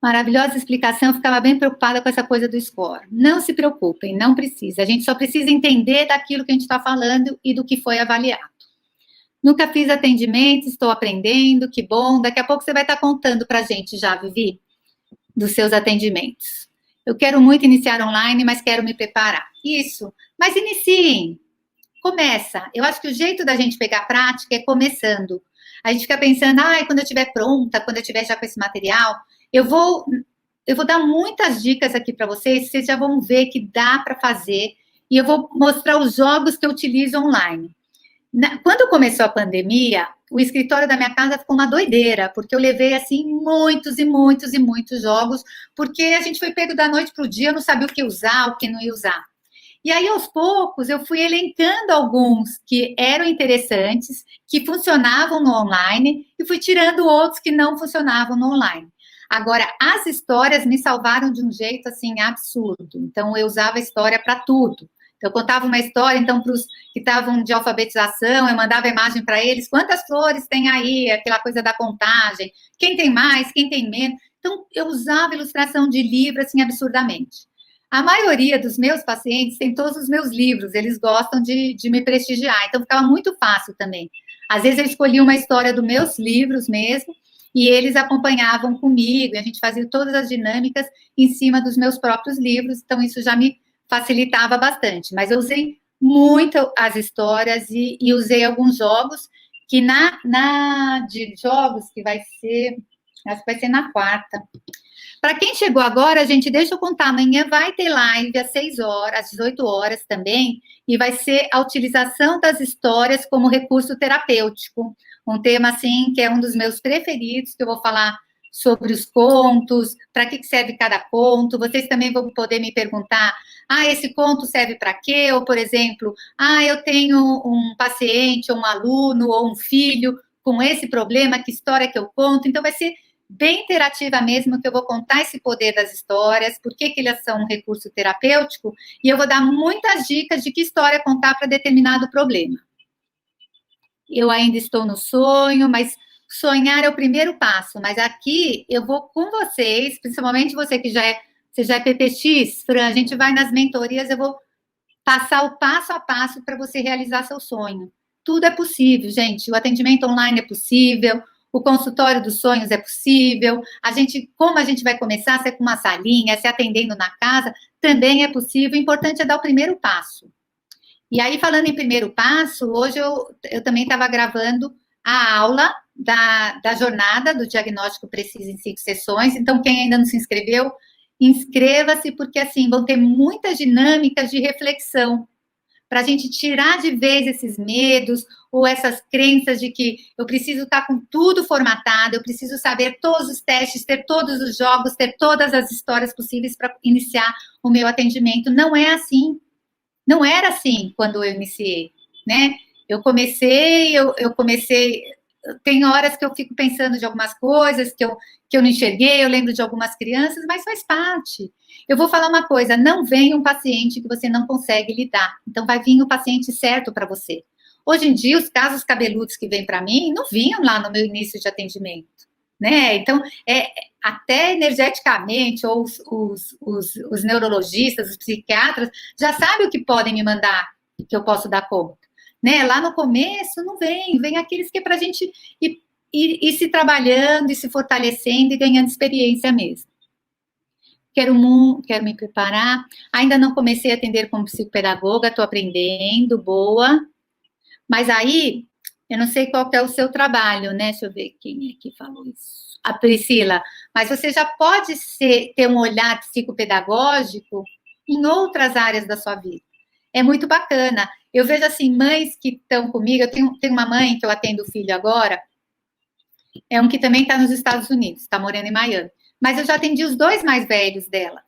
Maravilhosa explicação, eu ficava bem preocupada com essa coisa do score. Não se preocupem, não precisa. A gente só precisa entender daquilo que a gente está falando e do que foi avaliado. Nunca fiz atendimento, estou aprendendo, que bom. Daqui a pouco você vai estar contando para a gente já, Vivi, dos seus atendimentos. Eu quero muito iniciar online, mas quero me preparar. Isso, mas iniciem. Começa. Eu acho que o jeito da gente pegar prática é começando. A gente fica pensando, quando eu estiver pronta, quando eu estiver já com esse material, eu vou dar muitas dicas aqui para vocês já vão ver que dá para fazer, e eu vou mostrar os jogos que eu utilizo online. Quando começou a pandemia, o escritório da minha casa ficou uma doideira, porque eu levei, assim, muitos e muitos e muitos jogos, porque a gente foi pego da noite para o dia, eu não sabia o que usar, o que não ia usar. E aí, aos poucos, eu fui elencando alguns que eram interessantes, que funcionavam no online, e fui tirando outros que não funcionavam no online. Agora, as histórias me salvaram de um jeito, assim, absurdo. Então, eu usava a história para tudo. Então, eu contava uma história, então, para os que estavam de alfabetização, eu mandava a imagem para eles, quantas flores tem aí, aquela coisa da contagem, quem tem mais, quem tem menos. Então, eu usava ilustração de livro, assim, absurdamente. A maioria dos meus pacientes tem todos os meus livros, eles gostam de me prestigiar, então ficava muito fácil também. Às vezes eu escolhia uma história dos meus livros mesmo, e eles acompanhavam comigo, e a gente fazia todas as dinâmicas em cima dos meus próprios livros, então isso já me facilitava bastante. Mas eu usei muito as histórias e usei alguns jogos, que de jogos, que vai ser, acho que vai ser na quarta. Para quem chegou agora, gente, deixa eu contar, amanhã vai ter live às 6 horas, às 18 horas também, e vai ser a utilização das histórias como recurso terapêutico, um tema, assim, que é um dos meus preferidos, que eu vou falar sobre os contos, para que serve cada conto. Vocês também vão poder me perguntar, esse conto serve para quê? Ou, por exemplo, eu tenho um paciente, ou um aluno, ou um filho com esse problema, que história que eu conto. Então, vai ser bem interativa mesmo, que eu vou contar esse poder das histórias, por que elas são um recurso terapêutico, e eu vou dar muitas dicas de que história contar para determinado problema. Eu ainda estou no sonho, mas sonhar é o primeiro passo. Mas aqui eu vou com vocês, principalmente você que você já é PPX, Fran, a gente vai nas mentorias, eu vou passar o passo a passo para você realizar seu sonho. Tudo é possível, gente. O atendimento online é possível, o consultório dos sonhos é possível. Como a gente vai começar, se é com uma salinha, se é atendendo na casa, também é possível. O importante é dar o primeiro passo. E aí, falando em primeiro passo, hoje eu também estava gravando a aula da jornada do diagnóstico preciso em 5 sessões. Então, quem ainda não se inscreveu, inscreva-se, porque assim vão ter muitas dinâmicas de reflexão para a gente tirar de vez esses medos ou essas crenças de que eu preciso estar com tudo formatado, eu preciso saber todos os testes, ter todos os jogos, ter todas as histórias possíveis para iniciar o meu atendimento. Não é assim. Não era assim quando eu iniciei, né? Eu comecei, tem horas que eu fico pensando de algumas coisas que eu não enxerguei, eu lembro de algumas crianças, mas faz parte. Eu vou falar uma coisa, não vem um paciente que você não consegue lidar, então vai vir o paciente certo para você. Hoje em dia, os casos cabeludos que vêm para mim não vinham lá no meu início de atendimento, né? Então, até energeticamente, ou os neurologistas, os psiquiatras, já sabem o que podem me mandar, que eu posso dar conta. Né? Lá no começo, não vem aqueles que é para a gente ir se trabalhando, e se fortalecendo e ganhando experiência mesmo. Quero me preparar. Ainda não comecei a atender como psicopedagoga, estou aprendendo, boa. Mas aí, eu não sei qual que é o seu trabalho, né? Deixa eu ver quem é que falou isso. A Priscila. Mas você já pode ter um olhar psicopedagógico em outras áreas da sua vida. É muito bacana. Eu vejo, assim, mães que estão comigo. Eu tenho uma mãe que eu atendo o filho agora. É um que também está nos Estados Unidos, está morando em Miami. Mas eu já atendi os 2 mais velhos dela.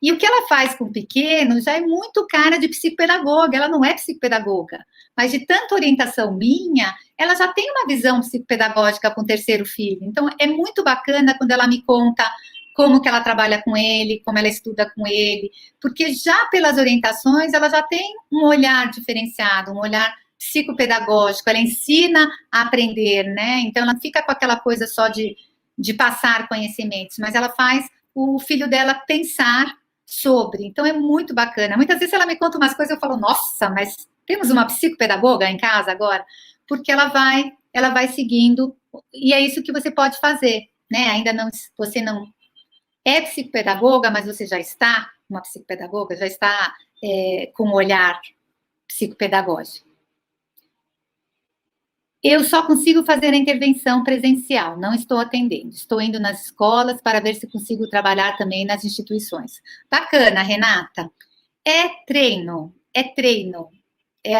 E o que ela faz com o pequeno já é muito cara de psicopedagoga. Ela não é psicopedagoga. Mas de tanta orientação minha, ela já tem uma visão psicopedagógica com o 3º filho. Então, é muito bacana quando ela me conta como que ela trabalha com ele, como ela estuda com ele, porque já pelas orientações, ela já tem um olhar diferenciado, um olhar psicopedagógico, ela ensina a aprender, né? Então, ela não fica com aquela coisa só de passar conhecimentos, mas ela faz o filho dela pensar sobre. Então, é muito bacana. Muitas vezes ela me conta umas coisas, eu falo, nossa, mas temos uma psicopedagoga em casa agora? Porque ela vai seguindo, e é isso que você pode fazer, né? Ainda não, você não é psicopedagoga, mas você já está uma psicopedagoga, já está com um olhar psicopedagógico. Eu só consigo fazer a intervenção presencial, não estou atendendo. Estou indo nas escolas para ver se consigo trabalhar também nas instituições. Bacana, Renata. É treino, é treino.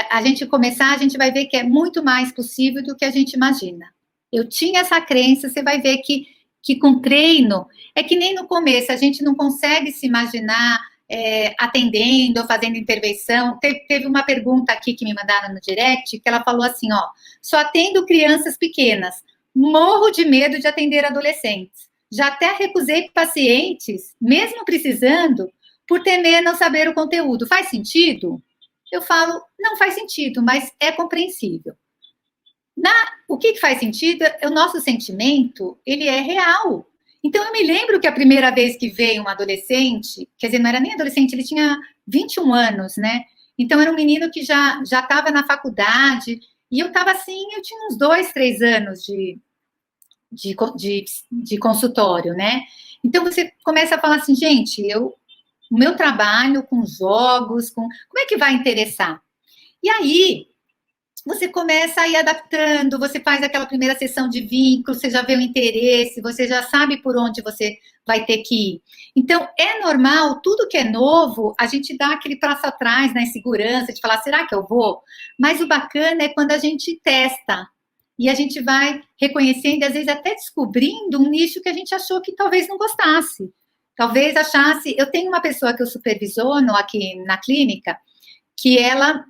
A gente começar, a gente vai ver que é muito mais possível do que a gente imagina. Eu tinha essa crença, você vai ver que com treino, é que nem no começo, a gente não consegue se imaginar atendendo ou fazendo intervenção. Teve uma pergunta aqui que me mandaram no direct, que ela falou assim, ó, só atendo crianças pequenas, morro de medo de atender adolescentes. Já até recusei pacientes, mesmo precisando, por temer não saber o conteúdo. Faz sentido? Eu falo, não faz sentido, mas é compreensível. O que faz sentido é o nosso sentimento, ele é real. Então, eu me lembro que a primeira vez que veio um adolescente, quer dizer, não era nem adolescente, ele tinha 21 anos, né? Então, era um menino que já estava na faculdade, e eu estava assim, eu tinha uns 2, 3 anos de consultório, né? Então, você começa a falar assim, gente, o meu trabalho com jogos, como é que vai interessar? E aí, você começa a ir adaptando, você faz aquela primeira sessão de vínculo, você já vê o interesse, você já sabe por onde você vai ter que ir. Então, é normal, tudo que é novo, a gente dá aquele passo atrás na insegurança de falar, será que eu vou? Mas o bacana é quando a gente testa, e a gente vai reconhecendo, e às vezes até descobrindo um nicho que a gente achou que talvez não gostasse. Talvez achasse... Eu tenho uma pessoa que eu supervisiono aqui na clínica, que ela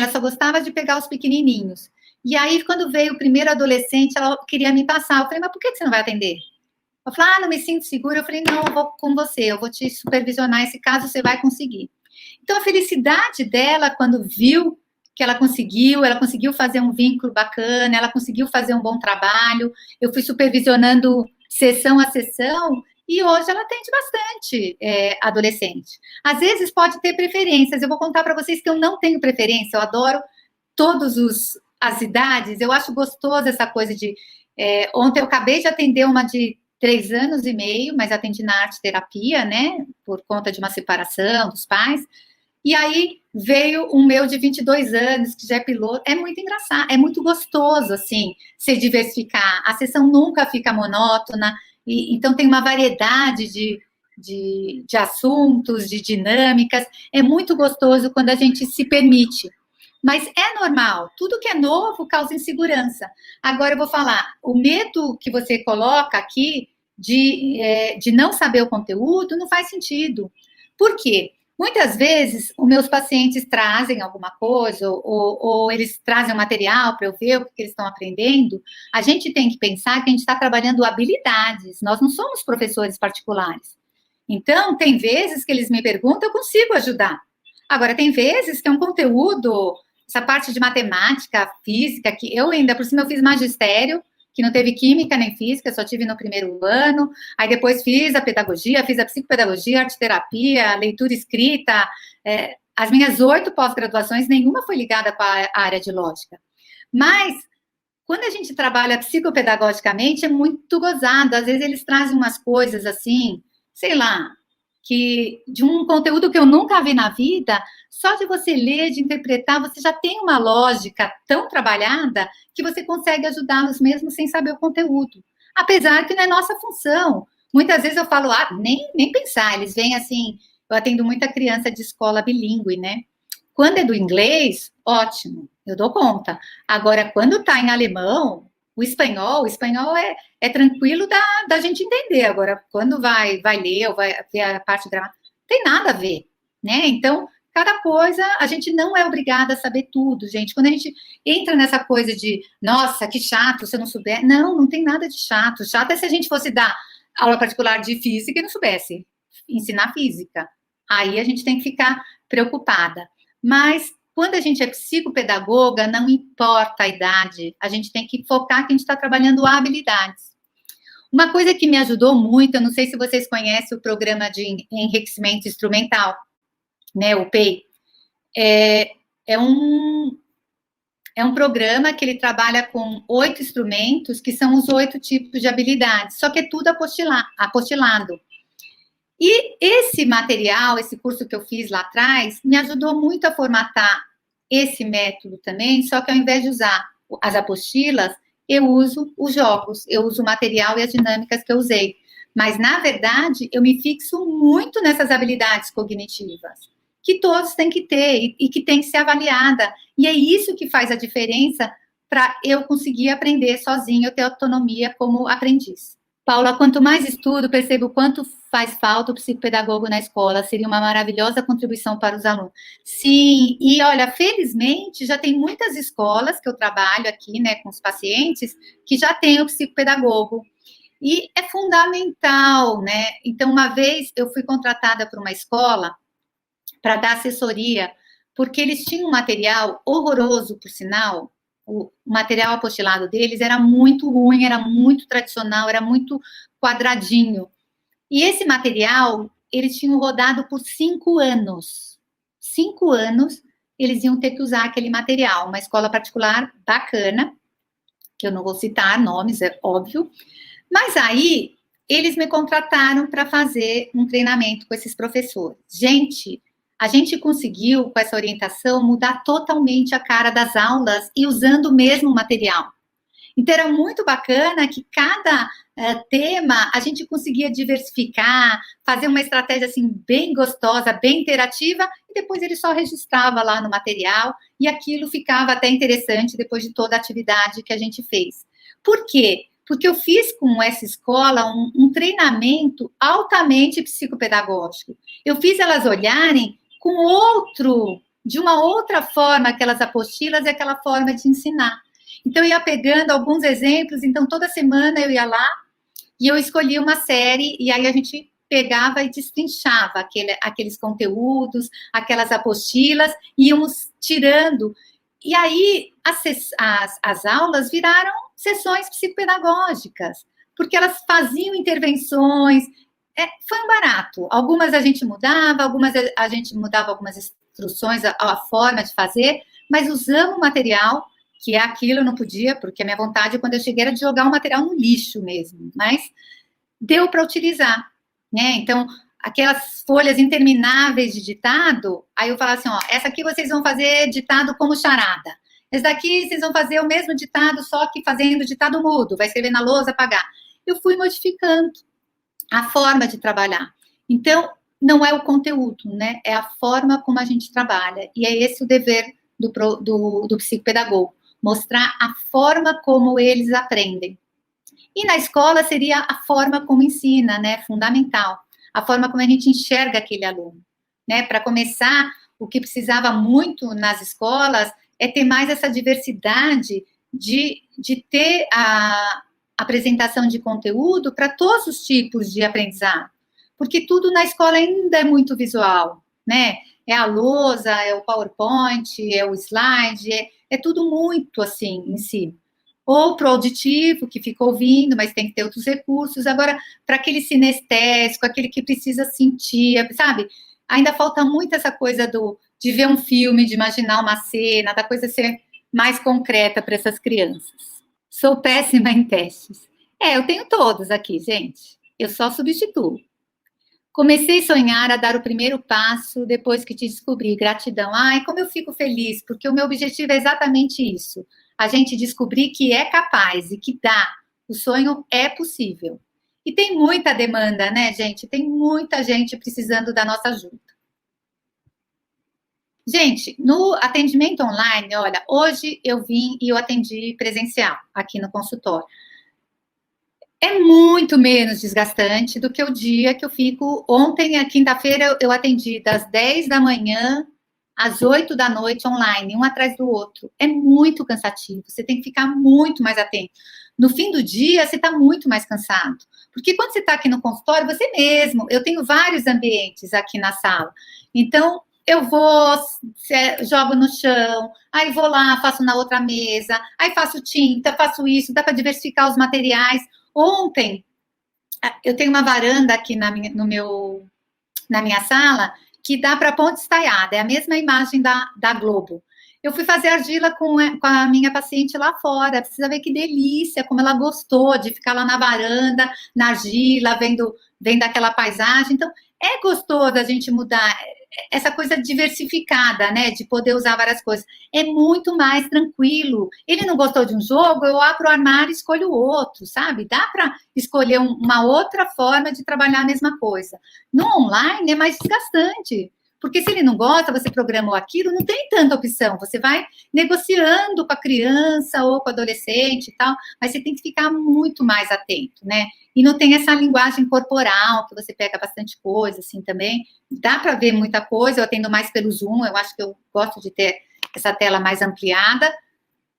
só gostava de pegar os pequenininhos. E aí, quando veio o primeiro adolescente, ela queria me passar. Eu falei, mas por que você não vai atender? Eu falei, não me sinto segura. Eu falei, não, eu vou com você, eu vou te supervisionar esse caso, você vai conseguir. Então, a felicidade dela, quando viu que ela conseguiu fazer um vínculo bacana, ela conseguiu fazer um bom trabalho, eu fui supervisionando sessão a sessão, e hoje ela atende bastante adolescente. Às vezes pode ter preferências, eu vou contar para vocês que eu não tenho preferência, eu adoro todas as idades, eu acho gostoso essa coisa de... ontem eu acabei de atender uma de 3 anos e meio, mas atendi na arte terapia, né, por conta de uma separação dos pais, e aí veio um meu de 22 anos, que já é piloto, é muito engraçado, é muito gostoso, assim, se diversificar, a sessão nunca fica monótona, então tem uma variedade de assuntos, de dinâmicas, é muito gostoso quando a gente se permite. Mas é normal, tudo que é novo causa insegurança. Agora eu vou falar, o medo que você coloca aqui de não saber o conteúdo não faz sentido. Por quê? Muitas vezes, os meus pacientes trazem alguma coisa, ou eles trazem um material para eu ver o que eles estão aprendendo. A gente tem que pensar que a gente está trabalhando habilidades, nós não somos professores particulares. Então, tem vezes que eles me perguntam, eu consigo ajudar. Agora, tem vezes que é um conteúdo, essa parte de matemática, física, que eu ainda, por cima, eu fiz magistério, que não teve química nem física, só tive no primeiro ano, aí depois fiz a pedagogia, fiz a psicopedagogia, arte terapia, leitura escrita, as minhas 8 pós-graduações, nenhuma foi ligada com a área de lógica. Mas, quando a gente trabalha psicopedagogicamente, é muito gozado, às vezes eles trazem umas coisas assim, sei lá, que de um conteúdo que eu nunca vi na vida, só de você ler, de interpretar, você já tem uma lógica tão trabalhada que você consegue ajudá-los mesmo sem saber o conteúdo. Apesar que não é nossa função. Muitas vezes eu falo, nem pensar, eles vêm assim, eu atendo muita criança de escola bilíngue, né? Quando é do inglês, ótimo, eu dou conta. Agora, quando está em alemão, o espanhol é tranquilo da gente entender. Agora, quando vai ler ou vai ver a parte gramática, não tem nada a ver, né? Então, cada coisa, a gente não é obrigada a saber tudo, gente. Quando a gente entra nessa coisa de, nossa, que chato, se eu não souber. Não tem nada de chato. Chato é se a gente fosse dar aula particular de física e não soubesse ensinar física. Aí a gente tem que ficar preocupada. Mas quando a gente é psicopedagoga, não importa a idade, a gente tem que focar que a gente está trabalhando habilidades. Uma coisa que me ajudou muito, eu não sei se vocês conhecem o programa de enriquecimento instrumental, né, o PEI, é um programa que ele trabalha com 8 instrumentos, que são os 8 tipos de habilidades, só que é tudo apostilado. E esse material, esse curso que eu fiz lá atrás, me ajudou muito a formatar esse método também, só que ao invés de usar as apostilas, eu uso os jogos, eu uso o material e as dinâmicas que eu usei. Mas, na verdade, eu me fixo muito nessas habilidades cognitivas, que todos têm que ter e que tem que ser avaliada. E é isso que faz a diferença para eu conseguir aprender sozinho, ter autonomia como aprendiz. Paula, quanto mais estudo, percebo o quanto faz falta o psicopedagogo na escola. Seria uma maravilhosa contribuição para os alunos. Sim, e olha, felizmente, já tem muitas escolas que eu trabalho aqui, né, com os pacientes, que já tem o psicopedagogo. E é fundamental, né? Então, uma vez eu fui contratada por uma escola para dar assessoria, porque eles tinham um material horroroso, por sinal. O material apostilado deles era muito ruim, era muito tradicional, era muito quadradinho. E esse material, eles tinham rodado por 5 anos. 5 anos, eles iam ter que usar aquele material. Uma escola particular bacana, que eu não vou citar nomes, é óbvio. Mas aí, eles me contrataram para fazer um treinamento com esses professores. Gente, a gente conseguiu, com essa orientação, mudar totalmente a cara das aulas e usando o mesmo material. Então, era muito bacana que cada tema a gente conseguia diversificar, fazer uma estratégia assim bem gostosa, bem interativa, e depois ele só registrava lá no material, e aquilo ficava até interessante depois de toda a atividade que a gente fez. Por quê? Porque eu fiz com essa escola um treinamento altamente psicopedagógico. Eu fiz elas olharem de uma outra forma, aquelas apostilas e aquela forma de ensinar. Então, eu ia pegando alguns exemplos, então, toda semana eu ia lá e eu escolhia uma série, e aí a gente pegava e destrinchava aqueles conteúdos, aquelas apostilas, íamos tirando. E aí, as aulas viraram sessões psicopedagógicas, porque elas faziam intervenções, foi um barato. Algumas a gente mudava, algumas instruções, a forma de fazer, mas usamos o material, que é aquilo, eu não podia, porque a minha vontade, quando eu cheguei, era de jogar o material no lixo mesmo, mas deu para utilizar, né? Então, aquelas folhas intermináveis de ditado, aí eu falava assim, ó, essa aqui vocês vão fazer ditado como charada. Esse daqui vocês vão fazer o mesmo ditado, só que fazendo ditado mudo, vai escrever na lousa, apagar. Eu fui modificando a forma de trabalhar. Então, não é o conteúdo, né? É a forma como a gente trabalha. E é esse o dever do psicopedagogo, mostrar a forma como eles aprendem. E na escola seria a forma como ensina, né? Fundamental. A forma como a gente enxerga aquele aluno, né? Para começar, o que precisava muito nas escolas é ter mais essa diversidade de ter a apresentação de conteúdo para todos os tipos de aprendizado. Porque tudo na escola ainda é muito visual, né? É a lousa, é o PowerPoint, é o slide, é tudo muito assim em si. Ou para o auditivo, que fica ouvindo, mas tem que ter outros recursos. Agora, para aquele sinestésico, aquele que precisa sentir, sabe? Ainda falta muito essa coisa de ver um filme, de imaginar uma cena, da coisa ser mais concreta para essas crianças. Sou péssima em testes. Eu tenho todos aqui, gente. Eu só substituo. Comecei a sonhar a dar o primeiro passo depois que te descobri. Gratidão. Ai, como eu fico feliz, porque o meu objetivo é exatamente isso. A gente descobrir que é capaz e que dá. O sonho é possível. E tem muita demanda, né, gente? Tem muita gente precisando da nossa ajuda. Gente, no atendimento online, olha, hoje eu vim e eu atendi presencial aqui no consultório. É muito menos desgastante do que o dia que eu fico. Ontem, quinta-feira, eu atendi das 10 da manhã às 8 da noite online, um atrás do outro. É muito cansativo, você tem que ficar muito mais atento. No fim do dia, você está muito mais cansado. Porque quando você está aqui no consultório, você mesmo, eu tenho vários ambientes aqui na sala. Então, eu vou, jogo no chão, aí vou lá, faço na outra mesa, aí faço tinta, faço isso, dá para diversificar os materiais. Ontem, eu tenho uma varanda aqui na minha sala que dá para Ponte Estaiada, é a mesma imagem da Globo. Eu fui fazer argila com a minha paciente lá fora, precisa ver que delícia, como ela gostou de ficar lá na varanda, na argila, vendo aquela paisagem. Então, é gostoso a gente mudar essa coisa diversificada, né, de poder usar várias coisas. É muito mais tranquilo. Ele não gostou de um jogo, eu abro o armário e escolho outro, sabe? Dá para escolher uma outra forma de trabalhar a mesma coisa. No online é mais desgastante, porque se ele não gosta, você programou aquilo, não tem tanta opção. Você vai negociando com a criança ou com o adolescente e tal, mas você tem que ficar muito mais atento, né? E não tem essa linguagem corporal, que você pega bastante coisa, assim, também. Dá para ver muita coisa, eu atendo mais pelo Zoom, eu acho que eu gosto de ter essa tela mais ampliada,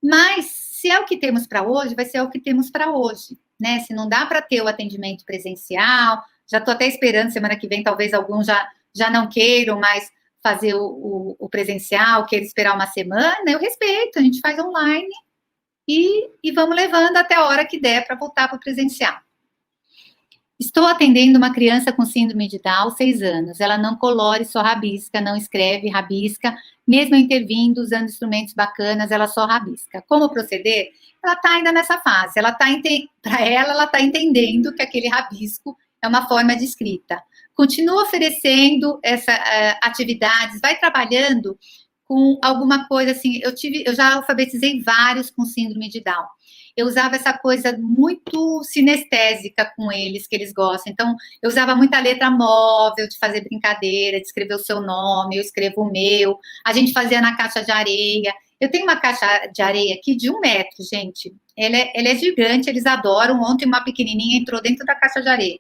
mas se é o que temos para hoje, vai ser o que temos para hoje, né? Se não dá para ter o atendimento presencial, já estou até esperando, semana que vem, talvez alguns já não queiram mais fazer o presencial, queiram esperar uma semana, eu respeito, a gente faz online e vamos levando até a hora que der para voltar para o presencial. Estou atendendo uma criança com síndrome de Down, 6 anos. Ela não colore, só rabisca, não escreve, rabisca. Mesmo intervindo, usando instrumentos bacanas, ela só rabisca. Como proceder? Ela está ainda nessa fase. Para ela está entendendo que aquele rabisco é uma forma de escrita. Continua oferecendo essas atividades, vai trabalhando com alguma coisa assim. Eu já alfabetizei vários com síndrome de Down. Eu usava essa coisa muito sinestésica com eles, que eles gostam. Então, eu usava muita letra móvel, de fazer brincadeira, de escrever o seu nome, eu escrevo o meu. A gente fazia na caixa de areia. Eu tenho uma caixa de areia aqui de 1 metro, gente. Ela é gigante, eles adoram. Ontem uma pequenininha entrou dentro da caixa de areia.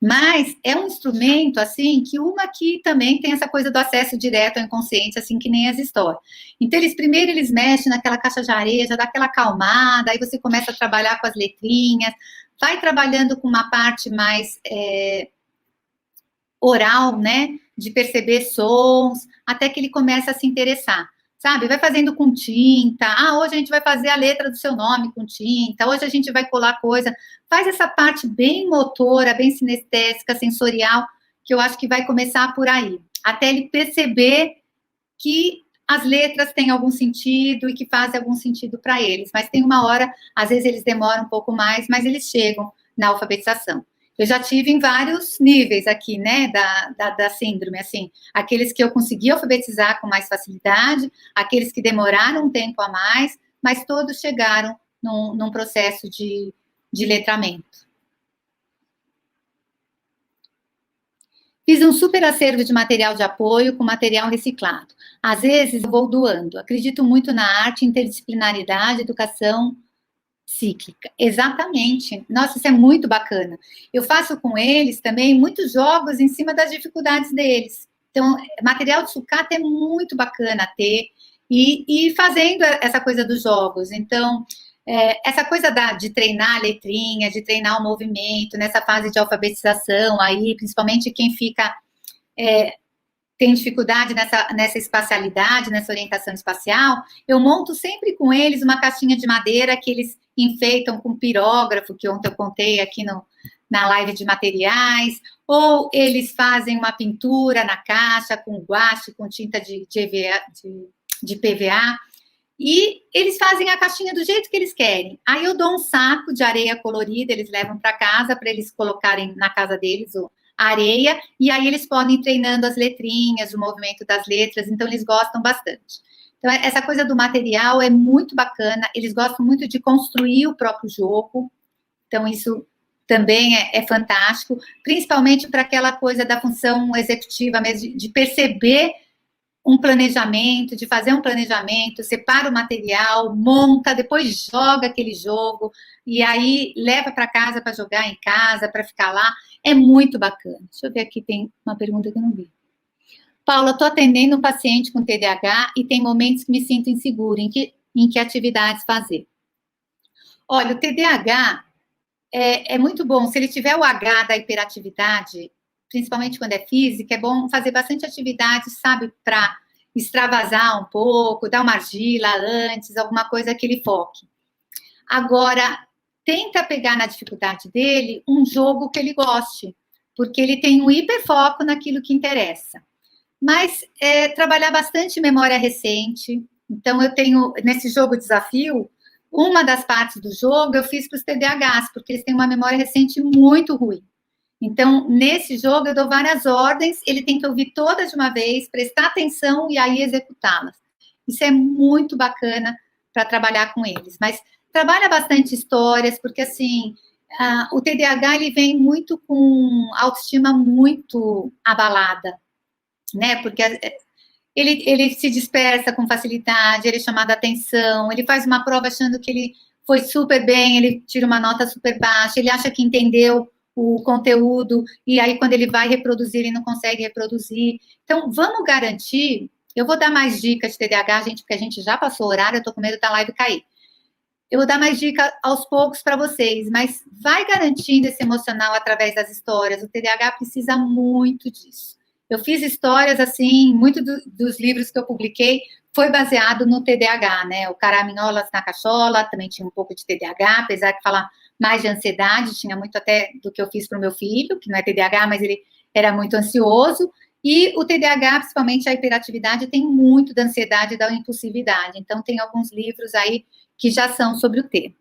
Mas é um instrumento, assim, que uma que também tem essa coisa do acesso direto ao inconsciente, assim, que nem as histórias. Então, primeiro eles mexem naquela caixa de areia, já dá aquela acalmada, aí você começa a trabalhar com as letrinhas, vai trabalhando com uma parte mais oral, né, de perceber sons, até que ele começa a se interessar. Sabe, vai fazendo com tinta. Ah, hoje a gente vai fazer a letra do seu nome com tinta. Hoje a gente vai colar coisa. Faz essa parte bem motora, bem sinestésica, sensorial, que eu acho que vai começar por aí. Até ele perceber que as letras têm algum sentido e que fazem algum sentido para eles. Mas tem uma hora, às vezes eles demoram um pouco mais, mas eles chegam na alfabetização. Eu já tive em vários níveis aqui, né, da síndrome, assim, aqueles que eu consegui alfabetizar com mais facilidade, aqueles que demoraram um tempo a mais, mas todos chegaram num processo de letramento. Fiz um super acervo de material de apoio com material reciclado. Às vezes eu vou doando. Acredito muito na arte, interdisciplinaridade, educação cíclica. Exatamente. Nossa, isso é muito bacana. Eu faço com eles também muitos jogos em cima das dificuldades deles. Então, material de sucata é muito bacana ter e fazendo essa coisa dos jogos. Então, essa coisa de treinar a letrinha, de treinar o movimento, nessa fase de alfabetização aí, principalmente quem fica... tem dificuldade nessa espacialidade, nessa orientação espacial, eu monto sempre com eles uma caixinha de madeira que eles enfeitam com pirógrafo, que ontem eu contei aqui na live de materiais, ou eles fazem uma pintura na caixa com guache, com tinta de PVA, e eles fazem a caixinha do jeito que eles querem. Aí eu dou um saco de areia colorida, eles levam para casa, para eles colocarem na casa deles a areia, e aí eles podem ir treinando as letrinhas, o movimento das letras, então eles gostam bastante. Então, essa coisa do material é muito bacana, eles gostam muito de construir o próprio jogo, então isso também é fantástico, principalmente para aquela coisa da função executiva mesmo, de perceber um planejamento, de fazer um planejamento, separa o material, monta, depois joga aquele jogo, e aí leva para casa para jogar em casa, para ficar lá, é muito bacana. Deixa eu ver aqui, tem uma pergunta que eu não vi. Paula, estou atendendo um paciente com TDAH e tem momentos que me sinto insegura em que atividades fazer. Olha, o TDAH é muito bom, se ele tiver o H da hiperatividade, principalmente quando é física, é bom fazer bastante atividade, sabe, para extravasar um pouco, dar uma argila antes, alguma coisa que ele foque. Agora, tenta pegar na dificuldade dele um jogo que ele goste, porque ele tem um hiperfoco naquilo que interessa. Mas trabalhar bastante memória recente. Então, eu tenho, nesse jogo desafio, uma das partes do jogo eu fiz para os TDAHs, porque eles têm uma memória recente muito ruim. Então, nesse jogo, eu dou várias ordens, ele tem que ouvir todas de uma vez, prestar atenção e aí executá-las. Isso é muito bacana para trabalhar com eles. Mas trabalha bastante histórias, porque, assim, o TDAH, ele vem muito com autoestima muito abalada, né? Porque ele se dispersa com facilidade, ele é chamado a atenção, ele faz uma prova achando que ele foi super bem, ele tira uma nota super baixa, ele acha que entendeu o conteúdo, e aí quando ele vai reproduzir, ele não consegue reproduzir. Então, vamos garantir, eu vou dar mais dicas de TDAH, gente, porque a gente já passou o horário, eu tô com medo da live cair. Eu vou dar mais dicas aos poucos para vocês, mas vai garantindo esse emocional através das histórias, o TDAH precisa muito disso. Eu fiz histórias, assim, muito dos livros que eu publiquei foi baseado no TDAH, né? O Caraminholas na Cachola também tinha um pouco de TDAH, apesar de falar mais de ansiedade, tinha muito até do que eu fiz para o meu filho, que não é TDAH, mas ele era muito ansioso. E o TDAH, principalmente a hiperatividade, tem muito da ansiedade e da impulsividade. Então, tem alguns livros aí que já são sobre o tema.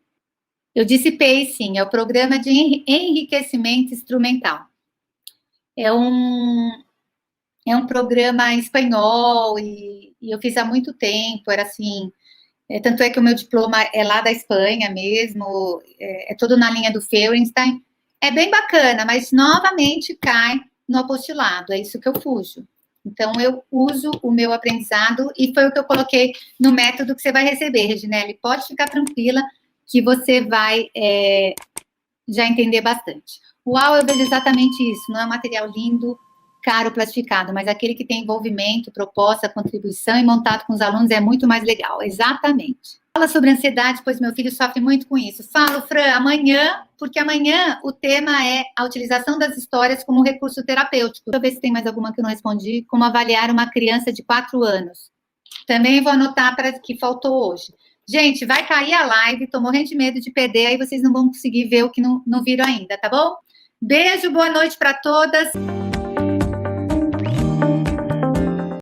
Eu disse pacing, é o programa de enriquecimento instrumental. É um programa em espanhol e eu fiz há muito tempo, era assim, tanto é que o meu diploma é lá da Espanha mesmo, é todo na linha do Feuerstein, é bem bacana, mas novamente cai no apostilado, é isso que eu fujo. Então, eu uso o meu aprendizado e foi o que eu coloquei no método que você vai receber, Reginele, pode ficar tranquila que você vai já entender bastante. Uau, eu vejo exatamente isso. Não é um material lindo, caro, plastificado, mas aquele que tem envolvimento, proposta, contribuição e montado com os alunos é muito mais legal. Exatamente. Fala sobre ansiedade, pois meu filho sofre muito com isso. Falo, Fran, amanhã, porque amanhã o tema é a utilização das histórias como recurso terapêutico. Deixa eu ver se tem mais alguma que eu não respondi. Como avaliar uma criança de 4 anos. Também vou anotar para que faltou hoje. Gente, vai cair a live, tô morrendo de medo de perder, aí vocês não vão conseguir ver o que não viram ainda, tá bom? Beijo, boa noite para todas.